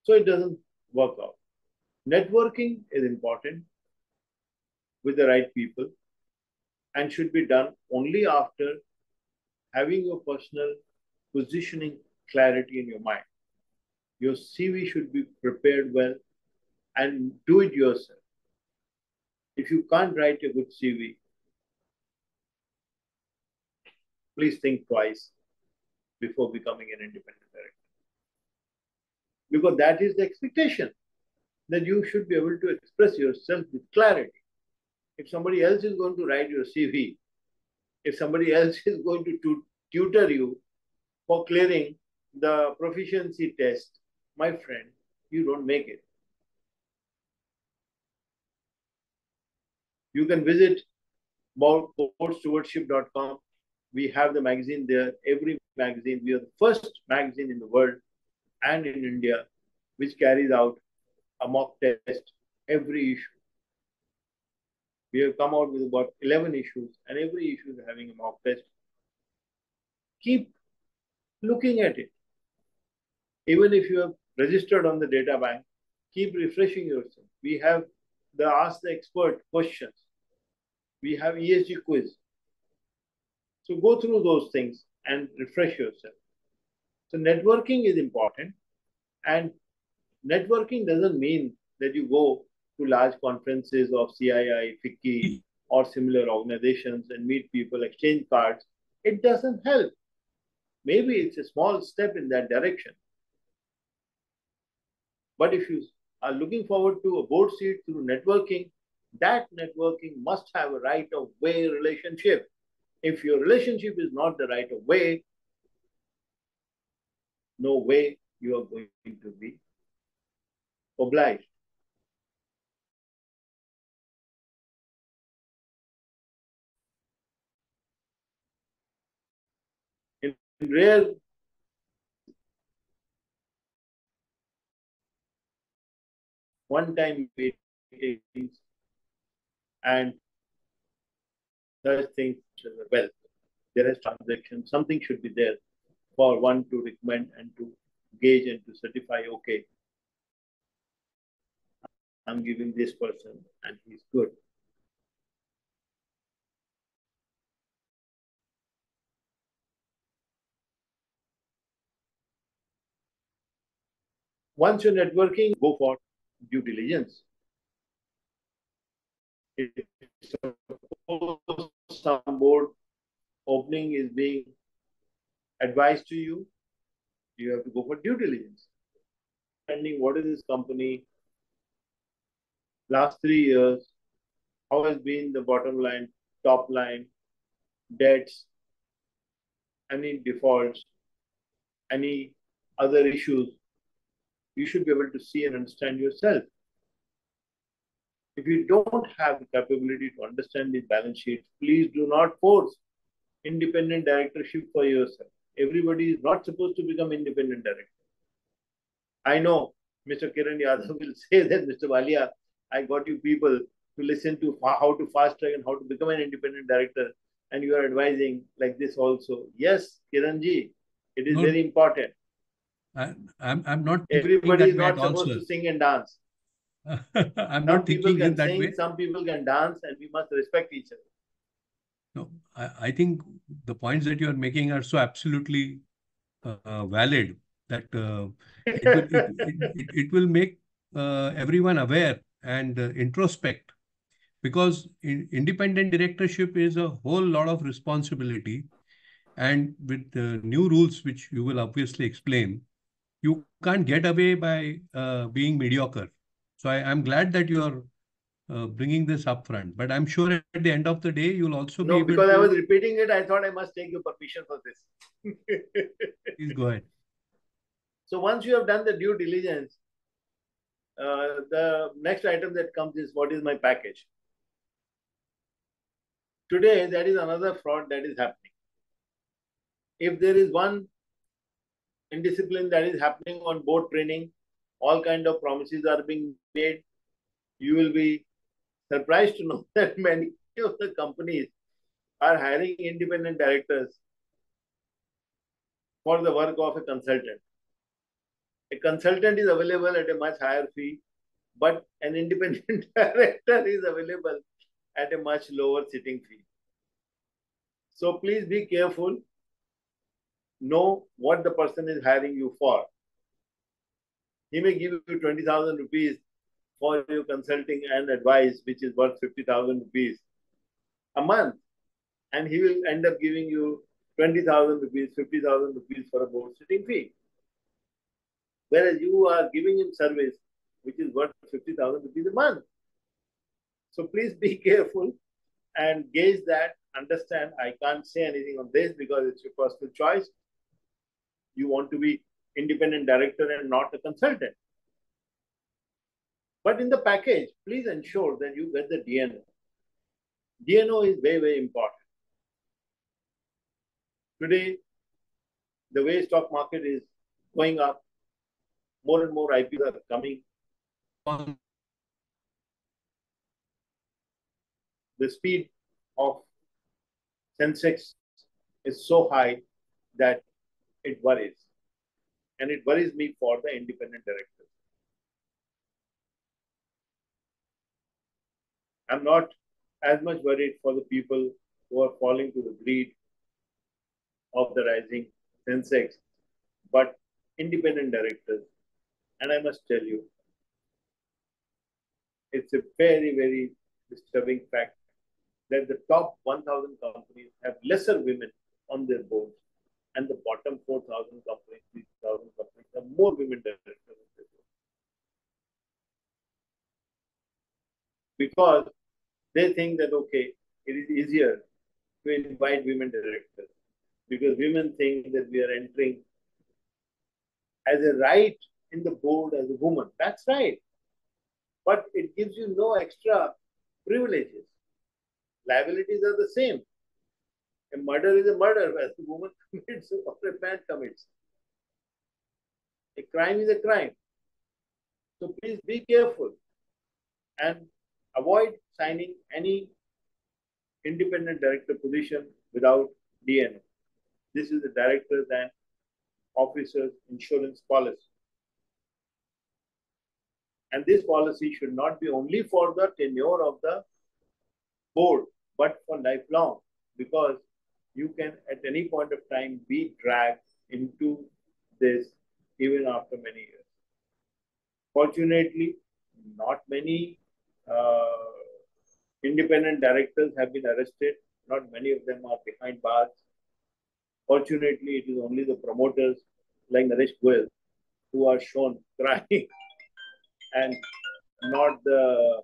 So it doesn't work out. Networking is important with the right people and should be done only after having your personal positioning clarity in your mind. Your CV should be prepared well and do it yourself. If you can't write a good CV, please think twice before becoming an independent director. Because that is the expectation, that you should be able to express yourself with clarity. If somebody else is going to write your CV, if somebody else is going to tutor you for clearing the proficiency test, my friend, you don't make it. You can visit boardstewardship.com. We have the magazine there, every magazine. We are the first magazine in the world and in India which carries out a mock test every issue. We have come out with about 11 issues, and every issue is having a mock test. Keep looking at it. Even if you have registered on the data bank, keep refreshing yourself. We have the Ask the Expert questions. We have ESG quiz. So go through those things and refresh yourself. So networking is important, and networking doesn't mean that you go to large conferences of CII, FICCI, or similar organizations and meet people, exchange cards. It doesn't help. Maybe it's a small step in that direction. But if you are looking forward to a board seat through networking, that networking must have a right of way relationship. If your relationship is not the right of way, no way you are going to be obliged. In rare one-time meetings and such things as well, there is transaction, something should be there for one to recommend and to gauge and to certify, okay, I'm giving this person and he's good. Once you're networking, go for due diligence. If some board opening is being advised to you, you have to go for due diligence. Depending what is this company, last 3 years, how has been the bottom line, top line, debts, any defaults, any other issues, you should be able to see and understand yourself. If you don't have the capability to understand these balance sheets, please do not force independent directorship for yourself. Everybody is not supposed to become independent director. I know Mr. Kiran Yadav will say that, Mr. Wallia, I got you people to listen to how to fast track and how to become an independent director, and you are advising like this also. Yes, Kiranji, it is very important. I'm not. Everybody is not supposed to sing and dance. I'm not thinking in that way. Some people can dance, and we must respect each other. No, I think the points that you are making are so absolutely valid that it will make everyone aware and introspect, because independent directorship is a whole lot of responsibility, and with the new rules, which you will obviously explain, you can't get away by being mediocre. So I'm glad that you are bringing this up front, but I'm sure at the end of the day, you'll also be able because I was repeating it, I thought I must take your permission for this. Please go ahead. So once you have done the due diligence, the next item that comes is what is my package. Today, that is another fraud that is happening. If there is one indiscipline that is happening on board training, all kind of promises are being made. You will be surprised to know that many of the companies are hiring independent directors for the work of a consultant. A consultant is available at a much higher fee, but an independent director is available at a much lower sitting fee. So please be careful. Know what the person is hiring you for. He may give you 20,000 rupees for your consulting and advice, which is worth 50,000 rupees a month. And he will end up giving you 20,000 rupees, 50,000 rupees for a board sitting fee. Whereas you are giving him service, which is worth 50,000 rupees a month. So please be careful and gauge that. Understand, I can't say anything on this because it's your personal choice. You want to be independent director and not a consultant. But in the package, please ensure that you get the DNO. DNO is very, very important. Today, the way stock market is going up, more and more IPOs are coming. The speed of SenSex is so high that it worries. And it worries me for the independent directors. I'm not as much worried for the people who are falling to the greed of the rising SenSex, but independent directors. And I must tell you, it's a very, very disturbing fact that the top 1,000 companies have lesser women on their boards, and the bottom 4,000 companies, 3,000 companies have more women directors on their boards. Because they think that, okay, it is easier to invite women directors because women think that we are entering as a right in the board as a woman. That's right. But it gives you no extra privileges. Liabilities are the same. A murder is a murder, whether a woman commits or a man commits. A crime is a crime. So please be careful and avoid signing any independent director position without DNO. This is the directors and officers insurance policy. And this policy should not be only for the tenure of the board, but for lifelong, because you can at any point of time be dragged into this even after many years. Fortunately, not many independent directors have been arrested. Not many of them are behind bars. Fortunately, it is only the promoters like Naresh Goyal who are shown crying and not the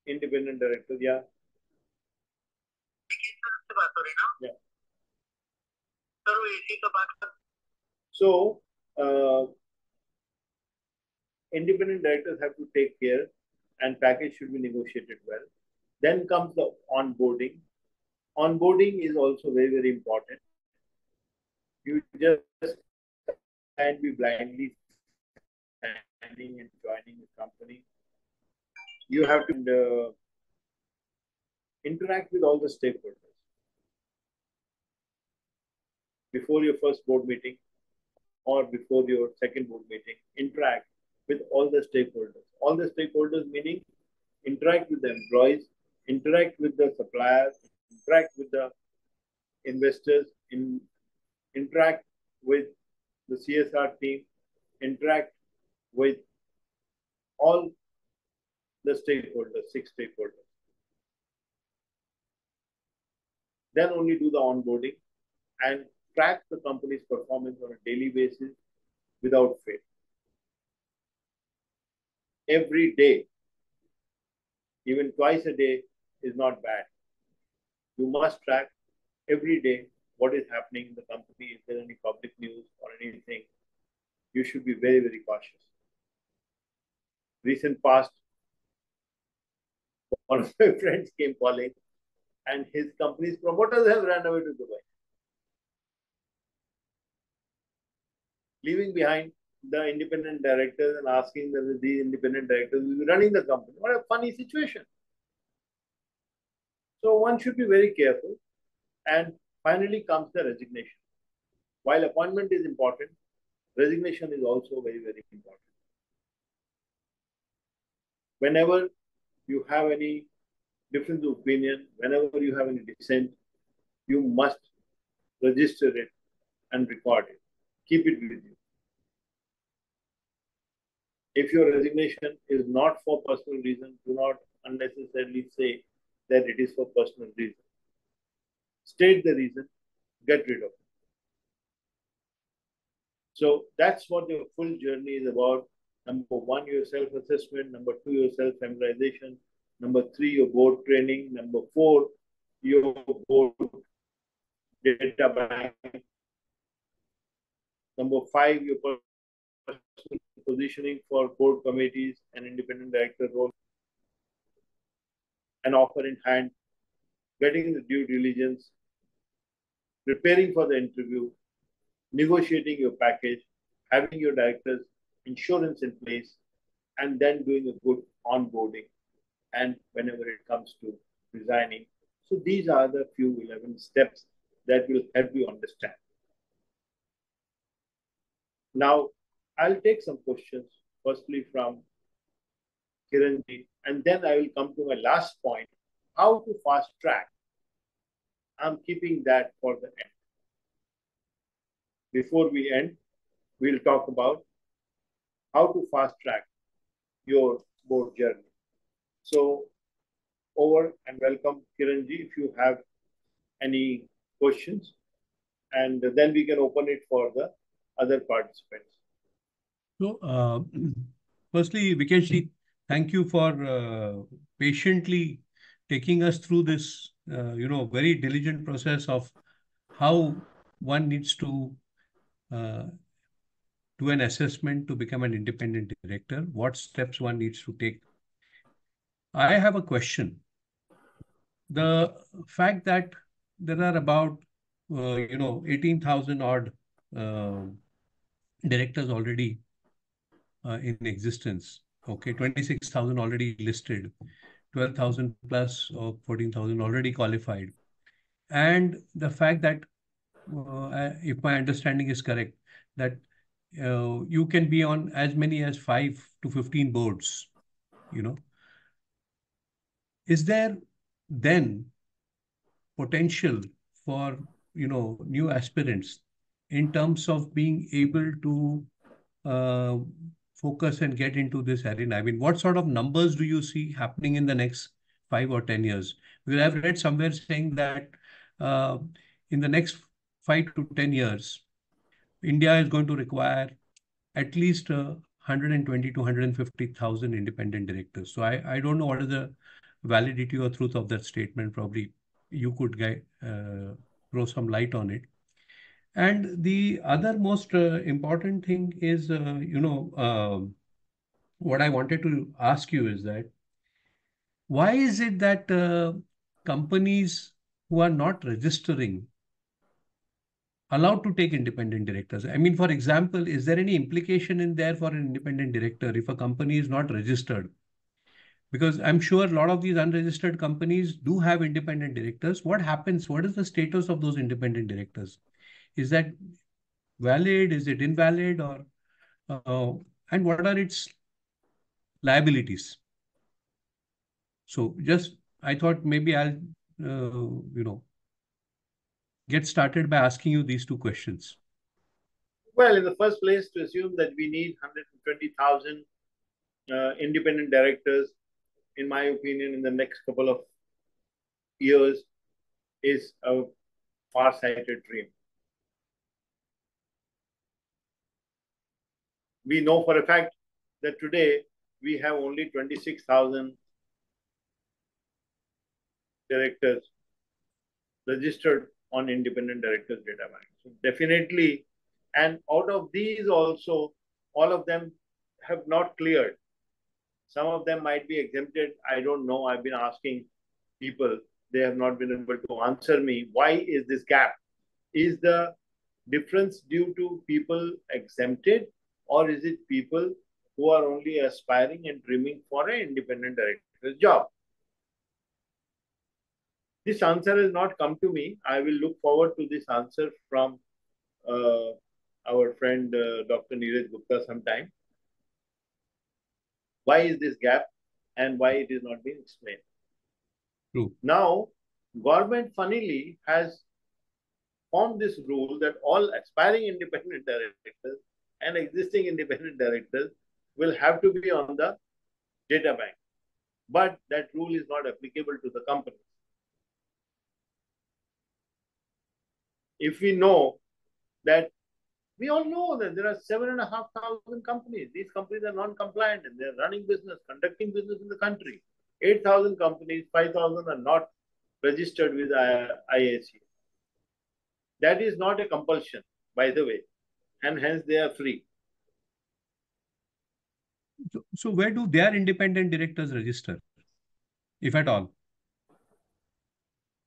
independent directors. Yeah. So, independent directors have to take care and package should be negotiated well. Then comes the onboarding. Onboarding is also very, very important. You just can't be blindly standing and joining a company. You have to interact with all the stakeholders. Before your first board meeting or before your second board meeting, interact with all the stakeholders. All the stakeholders meaning interact with the employees, interact with the suppliers, interact with the investors, interact with the CSR team, interact with all the stakeholders, 6 stakeholders. Then only do the onboarding and track the company's performance on a daily basis without fail. Every day, even twice a day is not bad. You must track every day what is happening in the company, if there any public news or anything, you should be very, very cautious. Recent past, one of my friends came calling and his company's promoters have run away to Dubai, leaving behind the independent directors and asking that the independent directors will be running the company. What a funny situation. So one should be very careful. And finally comes the resignation. While appointment is important, resignation is also very, very important. Whenever you have any difference of opinion, whenever you have any dissent, you must register it and record it. Keep it with you. If your resignation is not for personal reason, do not unnecessarily say that it is for personal reason. State the reason, get rid of it. So that's what your full journey is about. Number one, your self-assessment. Number two, your self-familiarization. Number three, your board training. Number four, your board data bank. Number five, your personal positioning for board committees and independent director role. An offer in hand, getting the due diligence, preparing for the interview, negotiating your package, having your director's insurance in place, and then doing a good onboarding. And whenever it comes to resigning. So these are the few 11 steps that will help you understand. Now, I'll take some questions, firstly from Kiranji, and then I will come to my last point, how to fast track. I'm keeping that for the end. Before we end, we'll talk about how to fast track your board journey. So over and welcome Kiranji if you have any questions, and then we can open it for the other participants. So, firstly, Vikeshji, thank you for patiently taking us through this, very diligent process of how one needs to do an assessment to become an independent director, what steps one needs to take. I have a question. The fact that there are about, 18,000 odd directors already in existence. Okay, 26,000 already listed, 12,000 plus or 14,000 already qualified. And the fact that, if my understanding is correct, that you can be on as many as 5 to 15 boards, Is there then potential for, new aspirants in terms of being able to focus and get into this arena? I mean, what sort of numbers do you see happening in the next 5 or 10 years? Because I've read somewhere saying that in the next 5 to 10 years, India is going to require at least 120 to 150,000 independent directors. So I don't know what is the validity or truth of that statement. Probably you could throw some light on it. And the other most important thing is, what I wanted to ask you is that why is it that companies who are not registering allowed to take independent directors? I mean, for example, is there any implication in there for an independent director if a company is not registered? Because I'm sure a lot of these unregistered companies do have independent directors. What happens? What is the status of those independent directors? Is that valid? Is it invalid? Or and what are its liabilities? So I thought maybe I'll, get started by asking you these two questions. Well, in the first place, to assume that we need 120,000 independent directors, in my opinion, in the next couple of years, is a far-sighted dream. We know for a fact that today we have only 26,000 directors registered on independent directors data bank. So definitely, and out of these also, all of them have not cleared. Some of them might be exempted. I don't know. I've been asking people. They have not been able to answer me. Why is this gap? Is the difference due to people exempted, or is it people who are only aspiring and dreaming for an independent director's job? This answer has not come to me. I will look forward to this answer from our friend Dr. Neeraj Gupta sometime. Why is this gap and why it is not being explained? True. Now, government funnily has formed this rule that all aspiring independent directors and existing independent directors will have to be on the data bank. But that rule is not applicable to the companies. If we know that, we all know that there are 7,500 companies. These companies are non-compliant and they're running business, conducting business in the country. 8,000 companies, 5,000 are not registered with IAC. That is not a compulsion, by the way, and hence they are free. So where do their independent directors register, if at all?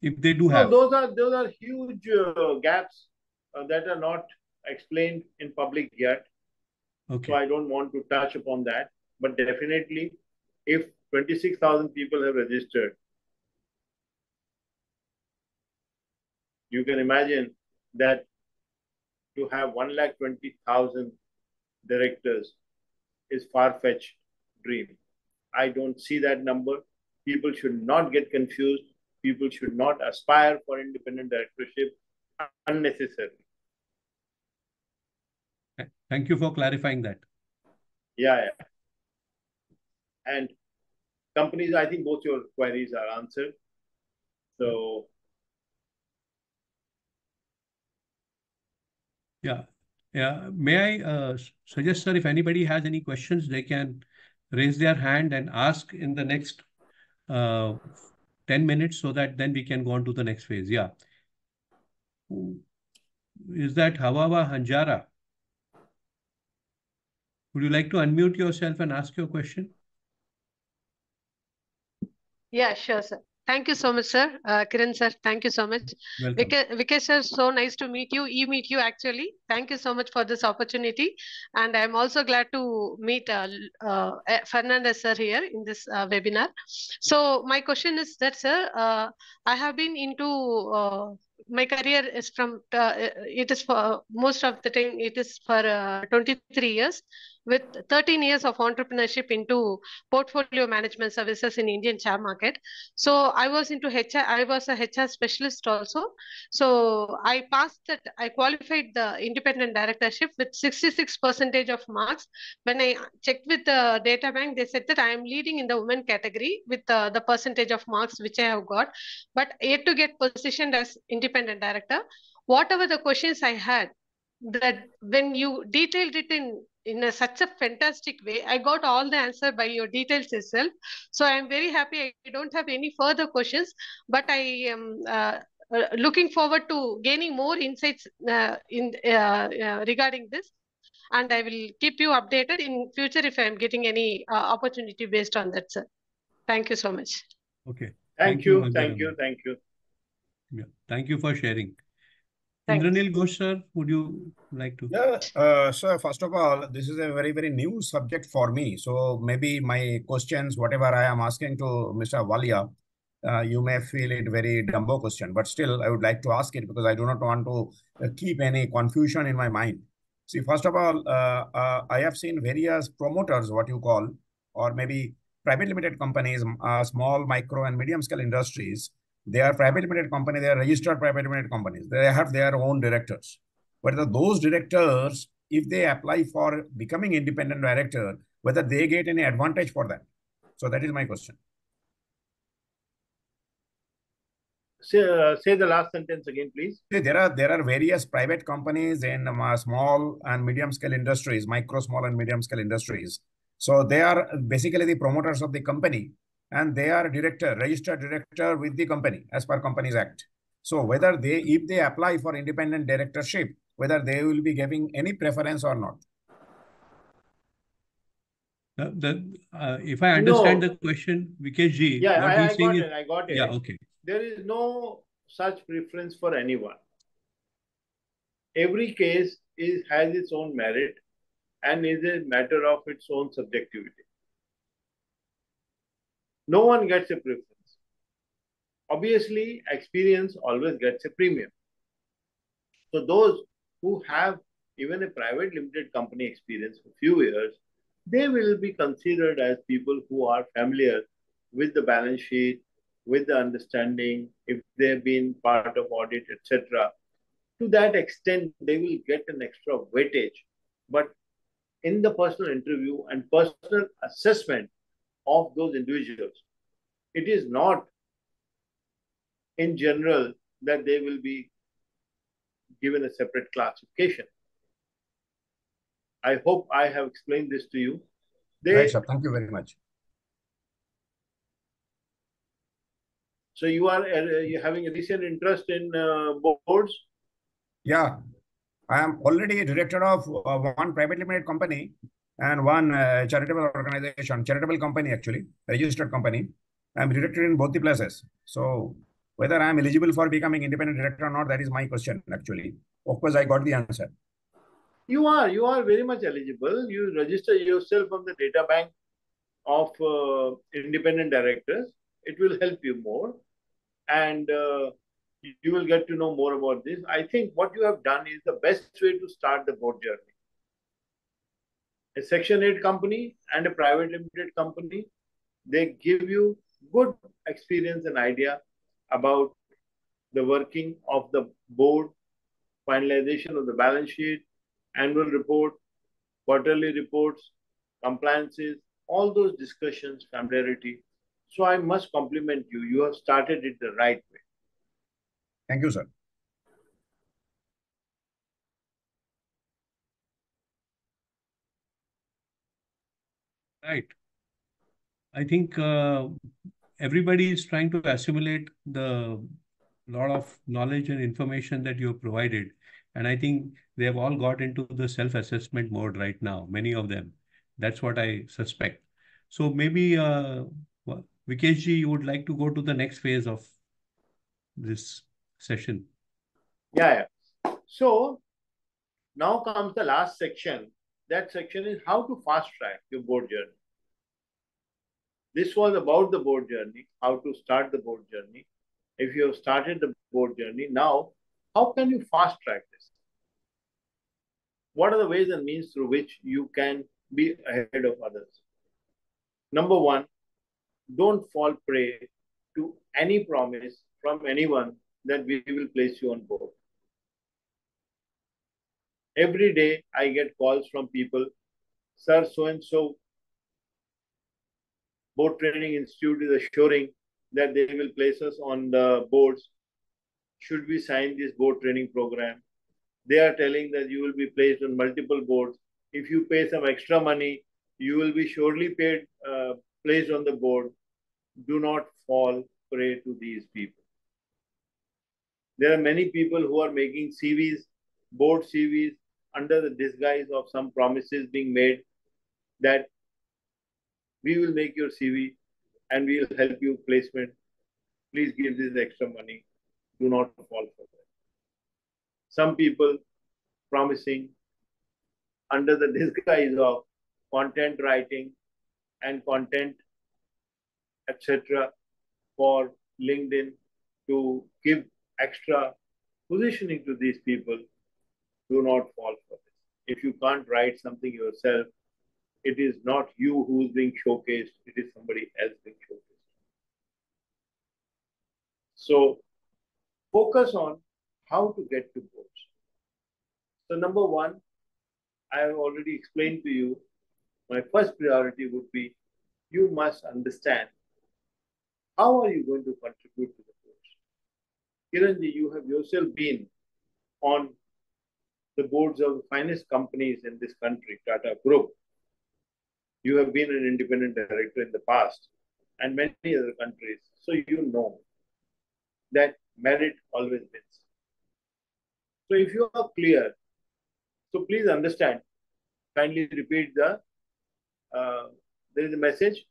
If they do have. No, those are huge gaps that are not explained in public yet. Okay. So I don't want to touch upon that. But definitely, if 26,000 people have registered, you can imagine that to have 120,000 directors is far-fetched dream. I don't see that number. People should not get confused. People should not aspire for independent directorship unnecessarily. Thank you for clarifying that. Yeah. And companies, I think both your queries are answered. So. Yeah. May I suggest, sir, if anybody has any questions, they can raise their hand and ask in the next 10 minutes so that then we can go on to the next phase. Yeah. Is that Hawawa Hanjara? Would you like to unmute yourself and ask your question? Yeah, sure, sir. Thank you so much, sir. Kiran, sir, thank you so much. Welcome. Vikesh, sir, so nice to meet you. Meet you actually. Thank you so much for this opportunity. And I'm also glad to meet Fernandez, sir, here in this webinar. So my question is that, sir, I have been into my career is from, it is for most of the time, it is for 23 years with 13 years of entrepreneurship into portfolio management services in Indian share market. So I was into HR, I was a HR specialist also. So I passed that, I qualified the independent directorship with 66% of marks. When I checked with the data bank, they said that I am leading in the women category with the percentage of marks which I have got, but yet to get positioned as independent director. Whatever the questions I had, that when you detailed it in such a fantastic way, I got all the answer by your details itself. So I am very happy. I don't have any further questions, but I am looking forward to gaining more insights regarding this. And I will keep you updated in future if I am getting any opportunity based on that, sir. Thank you so much. Okay. Thank you. Yeah. Thank you for sharing. Thanks. Indranil Ghosh, sir, would you like to? Yeah, sir, first of all, this is a very, very new subject for me. So maybe my questions, whatever I am asking to Mr. Wallia, you may feel it very Dumbo question, but still I would like to ask it because I do not want to keep any confusion in my mind. See, first of all, I have seen various promoters, what you call, or maybe private limited companies, small, micro and medium scale industries. They are private limited companies, they are registered private limited companies. They have their own directors. Whether those directors, if they apply for becoming independent director, whether they get any advantage for that. So that is my question. Say the last sentence again, please. There are various private companies in small and medium scale industries, micro, small and medium scale industries. So they are basically the promoters of the company and they are registered director with the company as per Companies Act. So whether if they apply for independent directorship, whether they will be giving any preference or not. If I understand the question, Vikesh ji, yeah, what he's saying is, I got it. Yeah, okay. There is no such preference for anyone. Every case has its own merit and is a matter of its own subjectivity. No one gets a preference. Obviously, experience always gets a premium. So those who have even a private limited company experience for a few years, they will be considered as people who are familiar with the balance sheet, with the understanding, if they have been part of audit, etc. To that extent, they will get an extra weightage. But in the personal interview and personal assessment of those individuals, it is not in general that they will be given a separate classification. I hope I have explained this to you. Right, sir. Thank you very much. So you are having a recent interest in boards? Yeah, I am already director of one private limited company and one charitable organization, charitable company actually, registered company. I am director in both the places. So whether I am eligible for becoming independent director or not, that is my question actually. Of course, I got the answer. You are very much eligible. You register yourself on the data bank of independent directors. It will help you more, and you will get to know more about this. I think what you have done is the best way to start the board journey. A Section 8 company and a private limited company, they give you good experience and idea about the working of the board, finalization of the balance sheet, annual report, quarterly reports, compliances, all those discussions, familiarity. So I must compliment you. You have started it the right way. Thank you, sir. Right. I think everybody is trying to assimilate the lot of knowledge and information that you have provided. And I think they have all got into the self-assessment mode right now, many of them. That's what I suspect. So maybe, Vikesh ji, you would like to go to the next phase of this session. Yeah. So now comes the last section. That section is how to fast track your board journey. This was about the board journey, how to start the board journey. If you have started the board journey, now how can you fast track this? What are the ways and means through which you can be ahead of others? Number one, don't fall prey to any promise from anyone that we will place you on board. Every day I get calls from people, sir, so-and-so board training institute is assuring that they will place us on the boards. Should we sign this board training program? They are telling that you will be placed on multiple boards. If you pay some extra money, you will be surely placed on the board. Do not fall prey to these people. There are many people who are making CVs, board CVs, under the disguise of some promises being made that we will make your CV and we will help you placement. Please give this extra money. Do not fall for that. Some people promising under the disguise of content writing and content, etc., for LinkedIn to give extra positioning to these people. Do not fall for this. If you can't write something yourself, it is not you who's being showcased, it is somebody else being showcased. So focus on how to get to boards. So number one, I have already explained to you, my first priority would be you must understand how are you going to contribute to the boards. Kiranji, you have yourself been on the boards of the finest companies in this country, Tata Group. You have been an independent director in the past and many other countries. So you know that merit always wins. So if you are clear, so please understand, kindly repeat there is a message.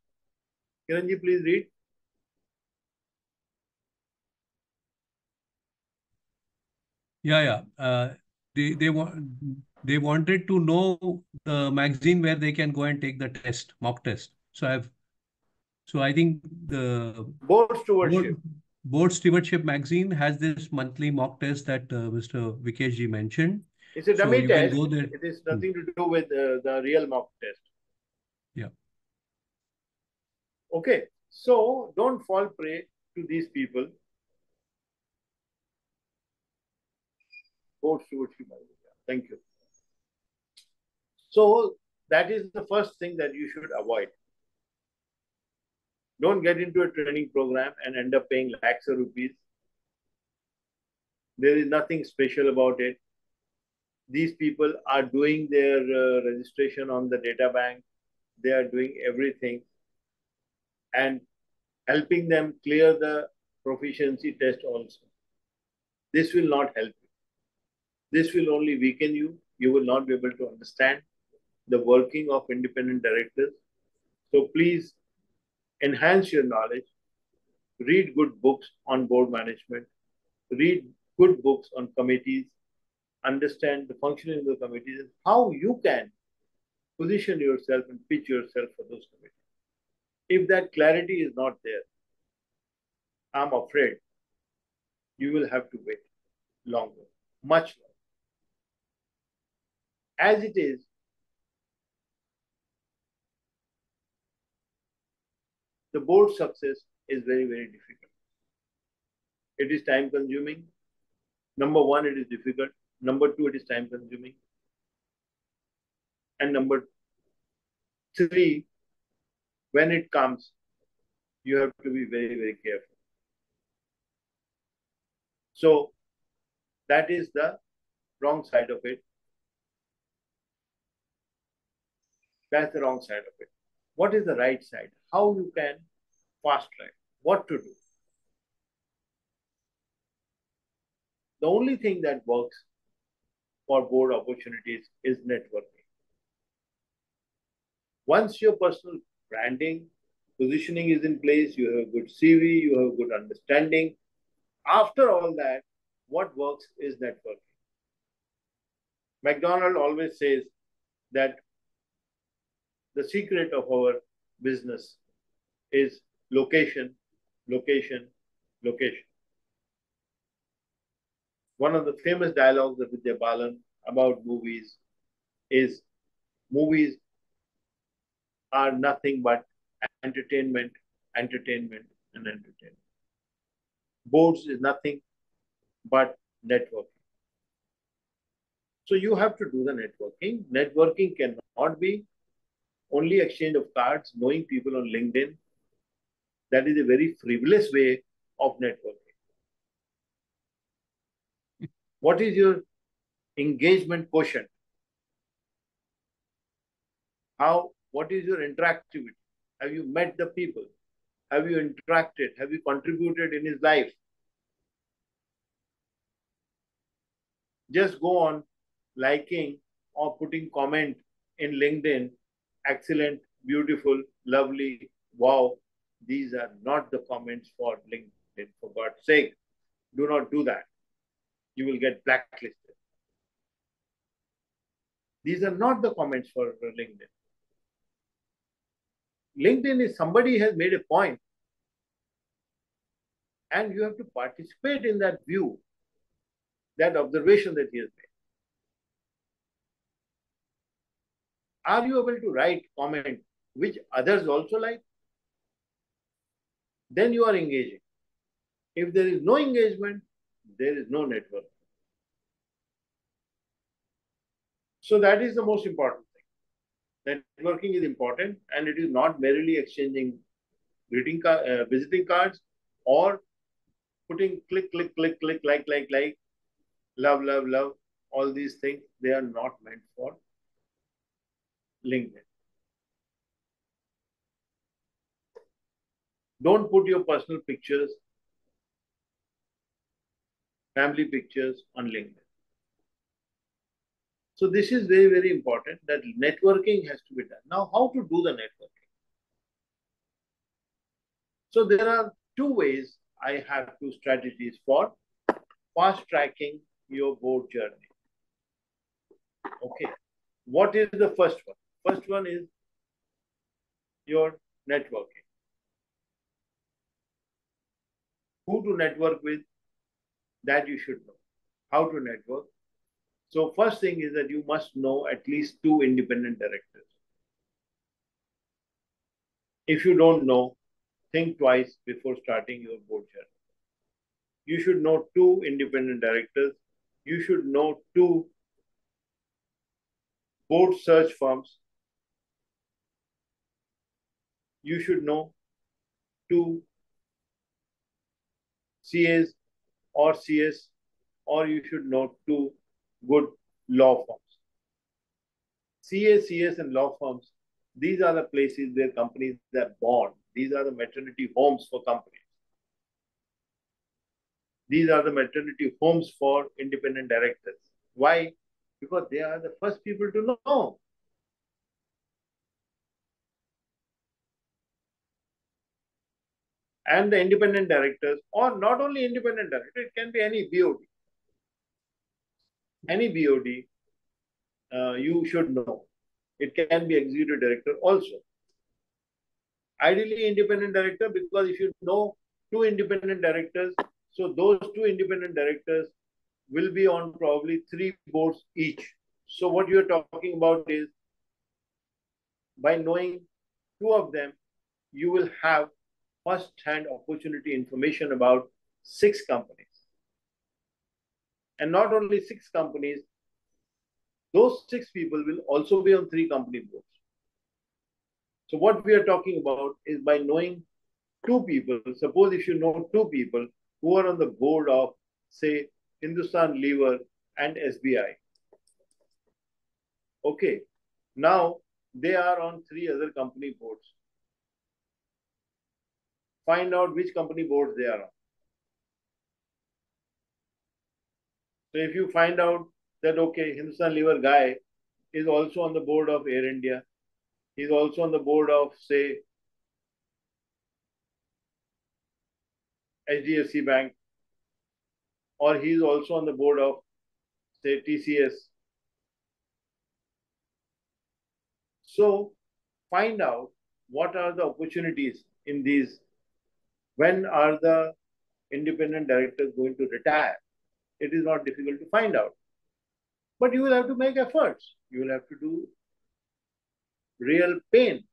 Kiranji, please read. Yeah. They wanted to know the magazine where they can go and take the test, mock test. So I think the Board Stewardship. Board Stewardship magazine has this monthly mock test that Mr. Vikesh ji mentioned. It's a dummy you test. can go there. It is nothing to do with the real mock test. Yeah. Okay. So don't fall prey to these people. Board Stewardship. Thank you. So that is the first thing that you should avoid. Don't get into a training program and end up paying lakhs of rupees. There is nothing special about it. These people are doing their registration on the data bank. They are doing everything and helping them clear the proficiency test also. This will not help you. This will only weaken you. You will not be able to understand the working of independent directors. So please enhance your knowledge. Read good books on board management. Read good books on committees. Understand the functioning of the committees and how you can position yourself and pitch yourself for those committees. If that clarity is not there, I'm afraid you will have to wait longer, much longer. As it is, the board success is very, very difficult. It is time consuming. Number one, it is difficult. Number two, it is time consuming. And number three, when it comes, you have to be very, very careful. So that is the wrong side of it. That's the wrong side of it. What is the right side? How you can fast track? What to do? The only thing that works for board opportunities is networking. Once your personal branding, positioning is in place, you have a good CV, you have a good understanding. After all that, what works is networking. McDonald always says that the secret of our business is location, location, location. One of the famous dialogues of Vidya Balan about movies is movies are nothing but entertainment, entertainment, and entertainment. Boards is nothing but networking. So you have to do the networking. Networking cannot be only exchange of cards, knowing people on LinkedIn. That is a very frivolous way of networking. What is your engagement quotient? What is your interactivity? Have you met the people? Have you interacted? Have you contributed in his life? Just go on liking or putting comment in LinkedIn, excellent, beautiful, lovely, wow. These are not the comments for LinkedIn. For God's sake, do not do that. You will get blacklisted. These are not the comments for LinkedIn. LinkedIn is somebody has made a point and you have to participate in that view, that observation that he has made. Are you able to write comment which others also like? Then you are engaging. If there is no engagement, there is no network. So that is the most important thing. Networking is important and it is not merely exchanging visiting cards or putting click, click, click, click, like, love, love, love. All these things, they are not meant for LinkedIn. Don't put your personal pictures family pictures on LinkedIn. So this is very, very important that networking has to be done. Now, how to do the networking? So there are two ways I have two strategies for fast tracking your board journey. Okay. What is the first one? First one is your networking. Who to network with, that you should know. How to network. So first thing is that you must know at least 2 independent directors. If you don't know, think twice before starting your board journey. You should know 2 independent directors. You should know 2 board search firms. You should know 2 CAs or CS, or you should know 2 good law firms. CAs, CS and law firms, these are the places where companies are born. These are the maternity homes for companies. These are the maternity homes for independent directors. Why? Because they are the first people to know. And the independent directors, or not only independent director, it can be any BOD. Any BOD, you should know. It can be executive director also. Ideally, independent director, because if you know 2 independent directors, so those 2 independent directors will be on probably 3 boards each. So what you're talking about is, by knowing 2 of them, you will have first-hand opportunity information about 6 companies. And not only 6 companies, those 6 people will also be on 3 company boards. So what we are talking about is, by knowing 2 people, suppose if you know 2 people who are on the board of, say, Hindustan Lever and SBI. Okay, now they are on 3 other company boards. Find out which company boards they are on. So if you find out that, okay, Hindustan Lever guy is also on the board of Air India, he's also on the board of, say, HDFC Bank, or he's also on the board of, say, TCS. So find out what are the opportunities in these. When are the independent directors going to retire? It is not difficult to find out. But you will have to make efforts. You will have to do real pain.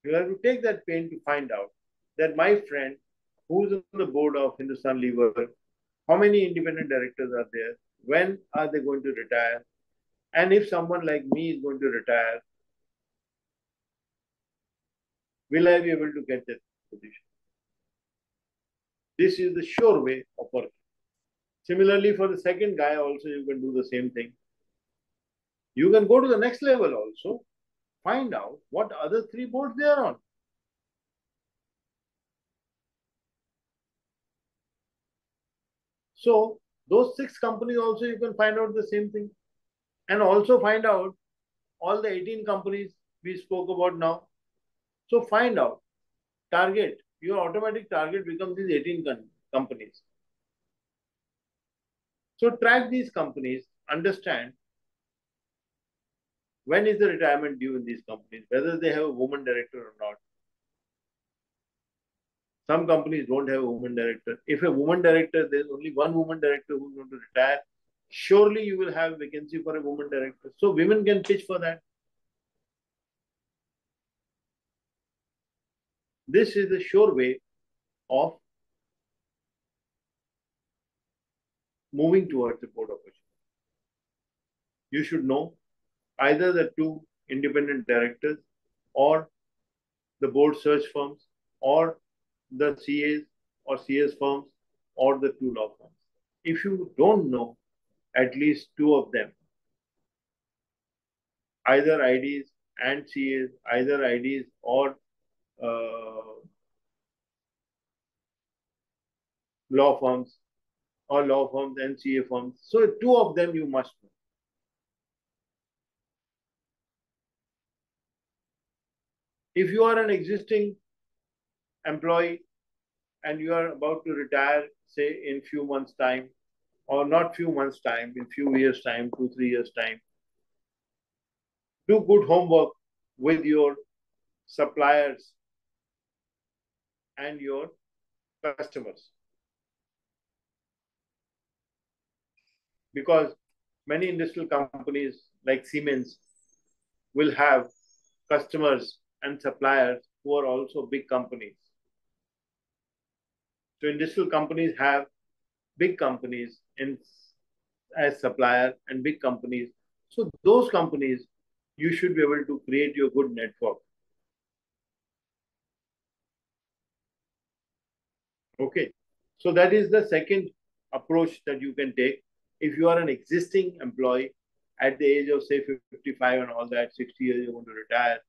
You have to take that pain to find out that my friend who's on the board of Hindustan Lever, how many independent directors are there? When are they going to retire? And if someone like me is going to retire, will I be able to get that position? This is the sure way of working. Similarly, for the second guy also, you can do the same thing. You can go to the next level also. Find out what other 3 boards they are on. So those 6 companies also, you can find out the same thing. And also find out all the 18 companies we spoke about now. So find out, target, your automatic target becomes these 18 companies. So track these companies, understand when is the retirement due in these companies, whether they have a woman director or not. Some companies don't have a woman director. If a woman director, there's only one woman director who's going to retire, surely you will have vacancy for a woman director. So women can pitch for that. This is the sure way of moving towards the board opportunity. You should know either the 2 independent directors, or the board search firms, or the CAs or CS firms, or the 2 law firms. If you don't know at least 2 of them, either IDs and CAs, either IDs or law firms or law firms and CA firms. So two of them you must know. If you are an existing employee and you are about to retire, say in few months' time, or not few months' time, in few years' time, 2-3 years' time, do good homework with your suppliers and your customers. Because many industrial companies like Siemens will have customers and suppliers who are also big companies. So industrial companies have big companies as supplier and big companies. So those companies, you should be able to create your good network. Okay. So that is the second approach that you can take. If you are an existing employee at the age of say 55 and all that, 60 years you're going to retire,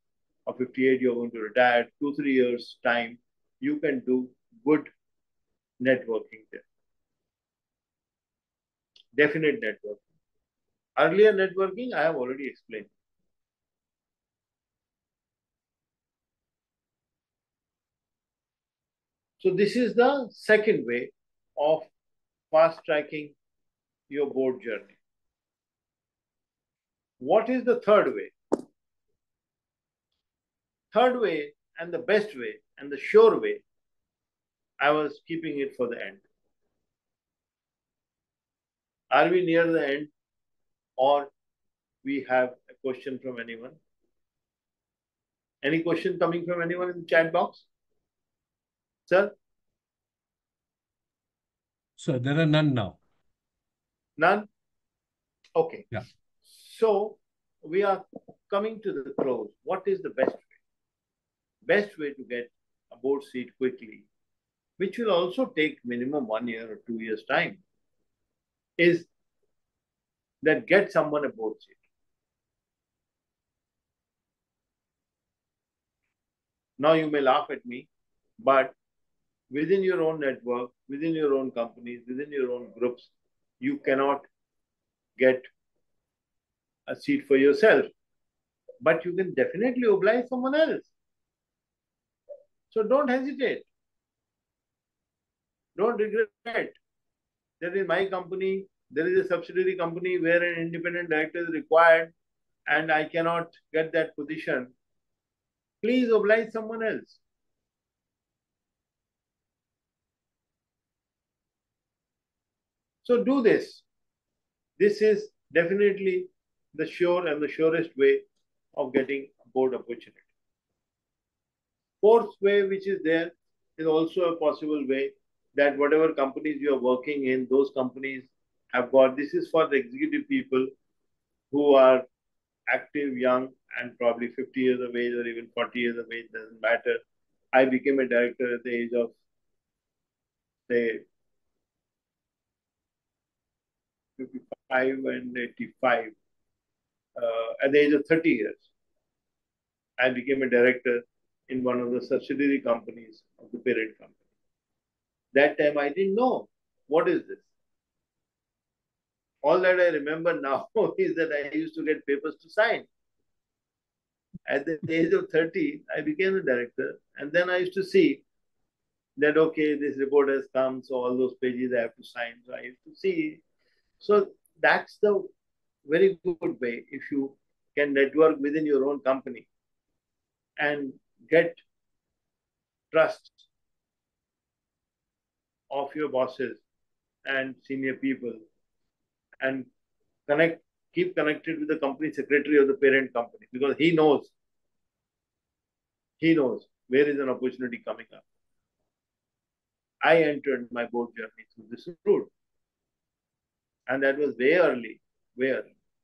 or 58 you're going to retire, 2-3 years time, you can do good networking there. Definite networking. Earlier networking, I have already explained. So this is the second way of fast tracking your board journey. What is the third way? Third way and the best way and the sure way, I was keeping it for the end. Are we near the end or we have a question from anyone? Any question coming from anyone in the chat box? Sir? So there are none now. None? Okay. Yeah. So we are coming to the close. What is the best way? Best way to get a board seat quickly, which will also take minimum 1 year or 2 years time, is that get someone a board seat. Now you may laugh at me, but within your own network, within your own companies, within your own groups, you cannot get a seat for yourself, but you can definitely oblige someone else. So don't hesitate. Don't regret. That in my company, there is a subsidiary company where an independent director is required and I cannot get that position. Please oblige someone else. So do this. This is definitely the sure and the surest way of getting a board opportunity. Fourth way, which is there, is also a possible way that whatever companies you are working in, those companies have got, this is for the executive people who are active, young, and probably 50 years of age or even 40 years of age, doesn't matter. I became a director at the age of, say, 55 and 85. At the age of 30 years, I became a director in one of the subsidiary companies of the parent company. That time I didn't know what is this. All that I remember now is that I used to get papers to sign. At the age of 30, I became a director, and then I used to see that, okay, this report has come, so all those pages I have to sign. So I used to see. So that's the very good way if you can network within your own company and get trust of your bosses and senior people and keep connected with the company secretary of the parent company, because he knows where is an opportunity coming up. I entered my board journey through this route, and that was way early.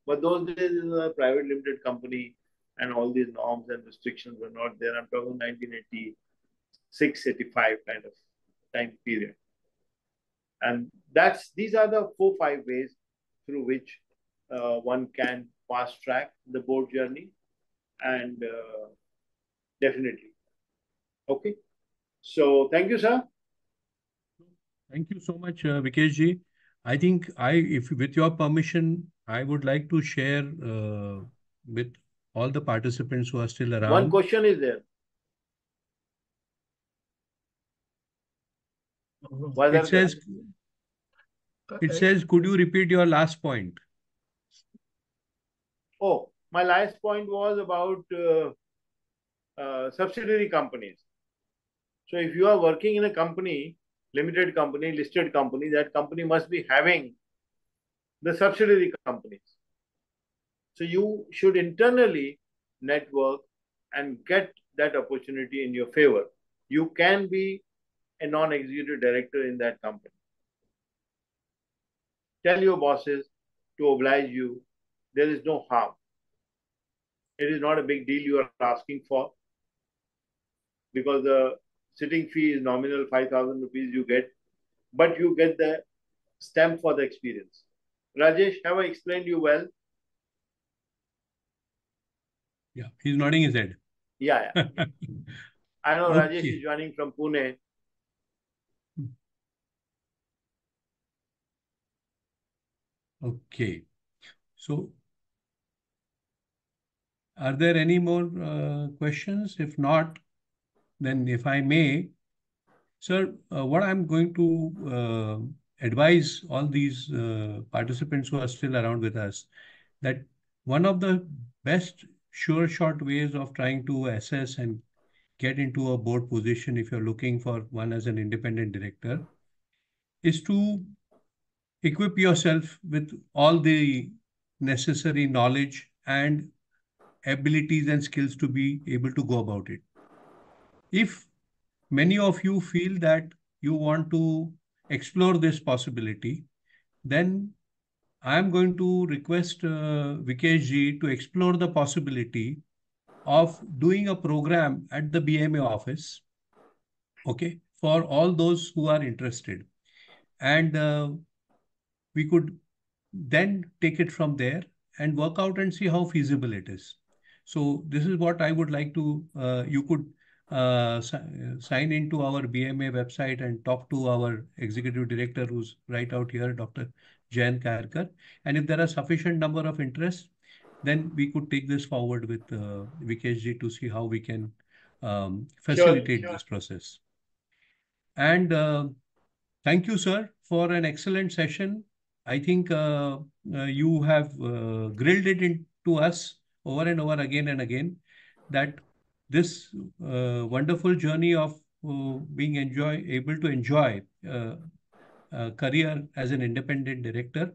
But those days it was a private limited company and all these norms and restrictions were not there. I'm talking 1986, 85 kind of time period. And these are the 4-5 ways through which one can fast track the board journey, and definitely. Okay. So thank you, sir. Thank you so much, Vikesh ji. I think if with your permission, I would like to share with all the participants who are still around. One question is there. It says, could you repeat your last point? Oh, my last point was about subsidiary companies. So if you are working in a company, limited company, listed company, that company must be having the subsidiary companies. So you should internally network and get that opportunity in your favor. You can be a non-executive director in that company. Tell your bosses to oblige you. There is no harm. It is not a big deal you are asking for, because the sitting fee is nominal, 5,000 rupees you get, but you get the stamp for the experience. Rajesh, have I explained you well? Yeah, he's nodding his head. Yeah. I know Okay. Rajesh is joining from Pune. Okay. So, are there any more questions? If not, then if I may, sir, what I'm going to advise all these participants who are still around with us, that one of the best sure shot ways of trying to assess and get into a board position, if you're looking for one as an independent director, is to equip yourself with all the necessary knowledge and abilities and skills to be able to go about it. If many of you feel that you want to explore this possibility, then I'm going to request Vikesh ji to explore the possibility of doing a program at the BMA office, okay, for all those who are interested. And we could then take it from there and work out and see how feasible it is. So this is what I would like to, you could sign into our BMA website and talk to our executive director who's right out here, Dr. Jayan Karkar. And if there are sufficient number of interests, then we could take this forward with Vikesh ji to see how we can facilitate this process. And thank you, sir, for an excellent session. I think you have grilled it into us over and over again and again that this wonderful journey of being able to enjoy a career as an independent director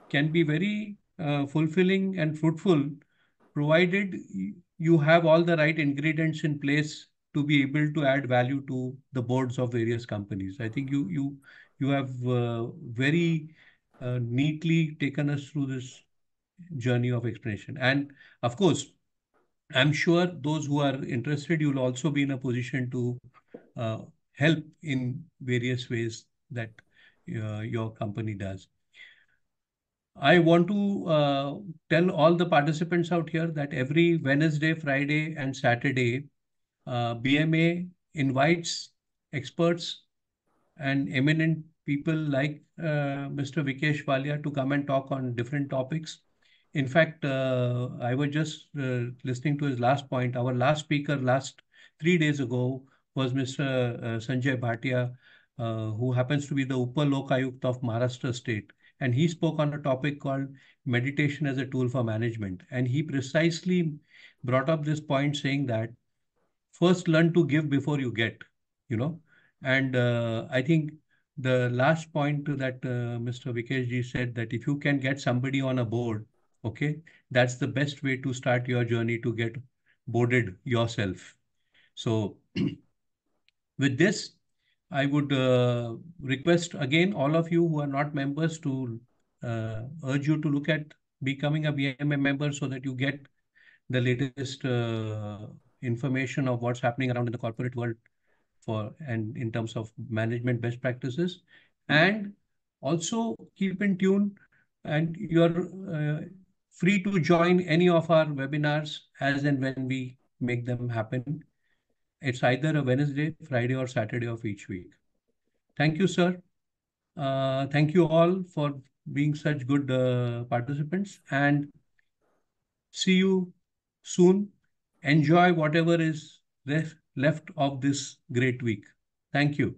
can be very fulfilling and fruitful, provided you have all the right ingredients in place to be able to add value to the boards of various companies. I think you have very neatly taken us through this journey of explanation. And of course, I'm sure those who are interested, you'll also be in a position to help in various ways that your company does. I want to tell all the participants out here that every Wednesday, Friday, and Saturday, BMA invites experts and eminent people like Mr. Vikesh Wallia to come and talk on different topics. In fact, I was just listening to his last point. Our last speaker last 3 days ago was Mr. Sanjay Bhatia, who happens to be the Upper Lokayukt of Maharashtra state. And he spoke on a topic called meditation as a tool for management. And he precisely brought up this point saying that first learn to give before you get, you know. And I think the last point that Mr. Vikesh ji said, that if you can get somebody on a board, okay, that's the best way to start your journey to get boarded yourself. So with this, I would request again all of you who are not members to urge you to look at becoming a BMA member so that you get the latest information of what's happening around in the corporate world and in terms of management best practices. And also keep in tune, and you're free to join any of our webinars as and when we make them happen. It's either a Wednesday, Friday, or Saturday of each week. Thank you, sir. Thank you all for being such good participants, and see you soon. Enjoy whatever is left of this great week. Thank you.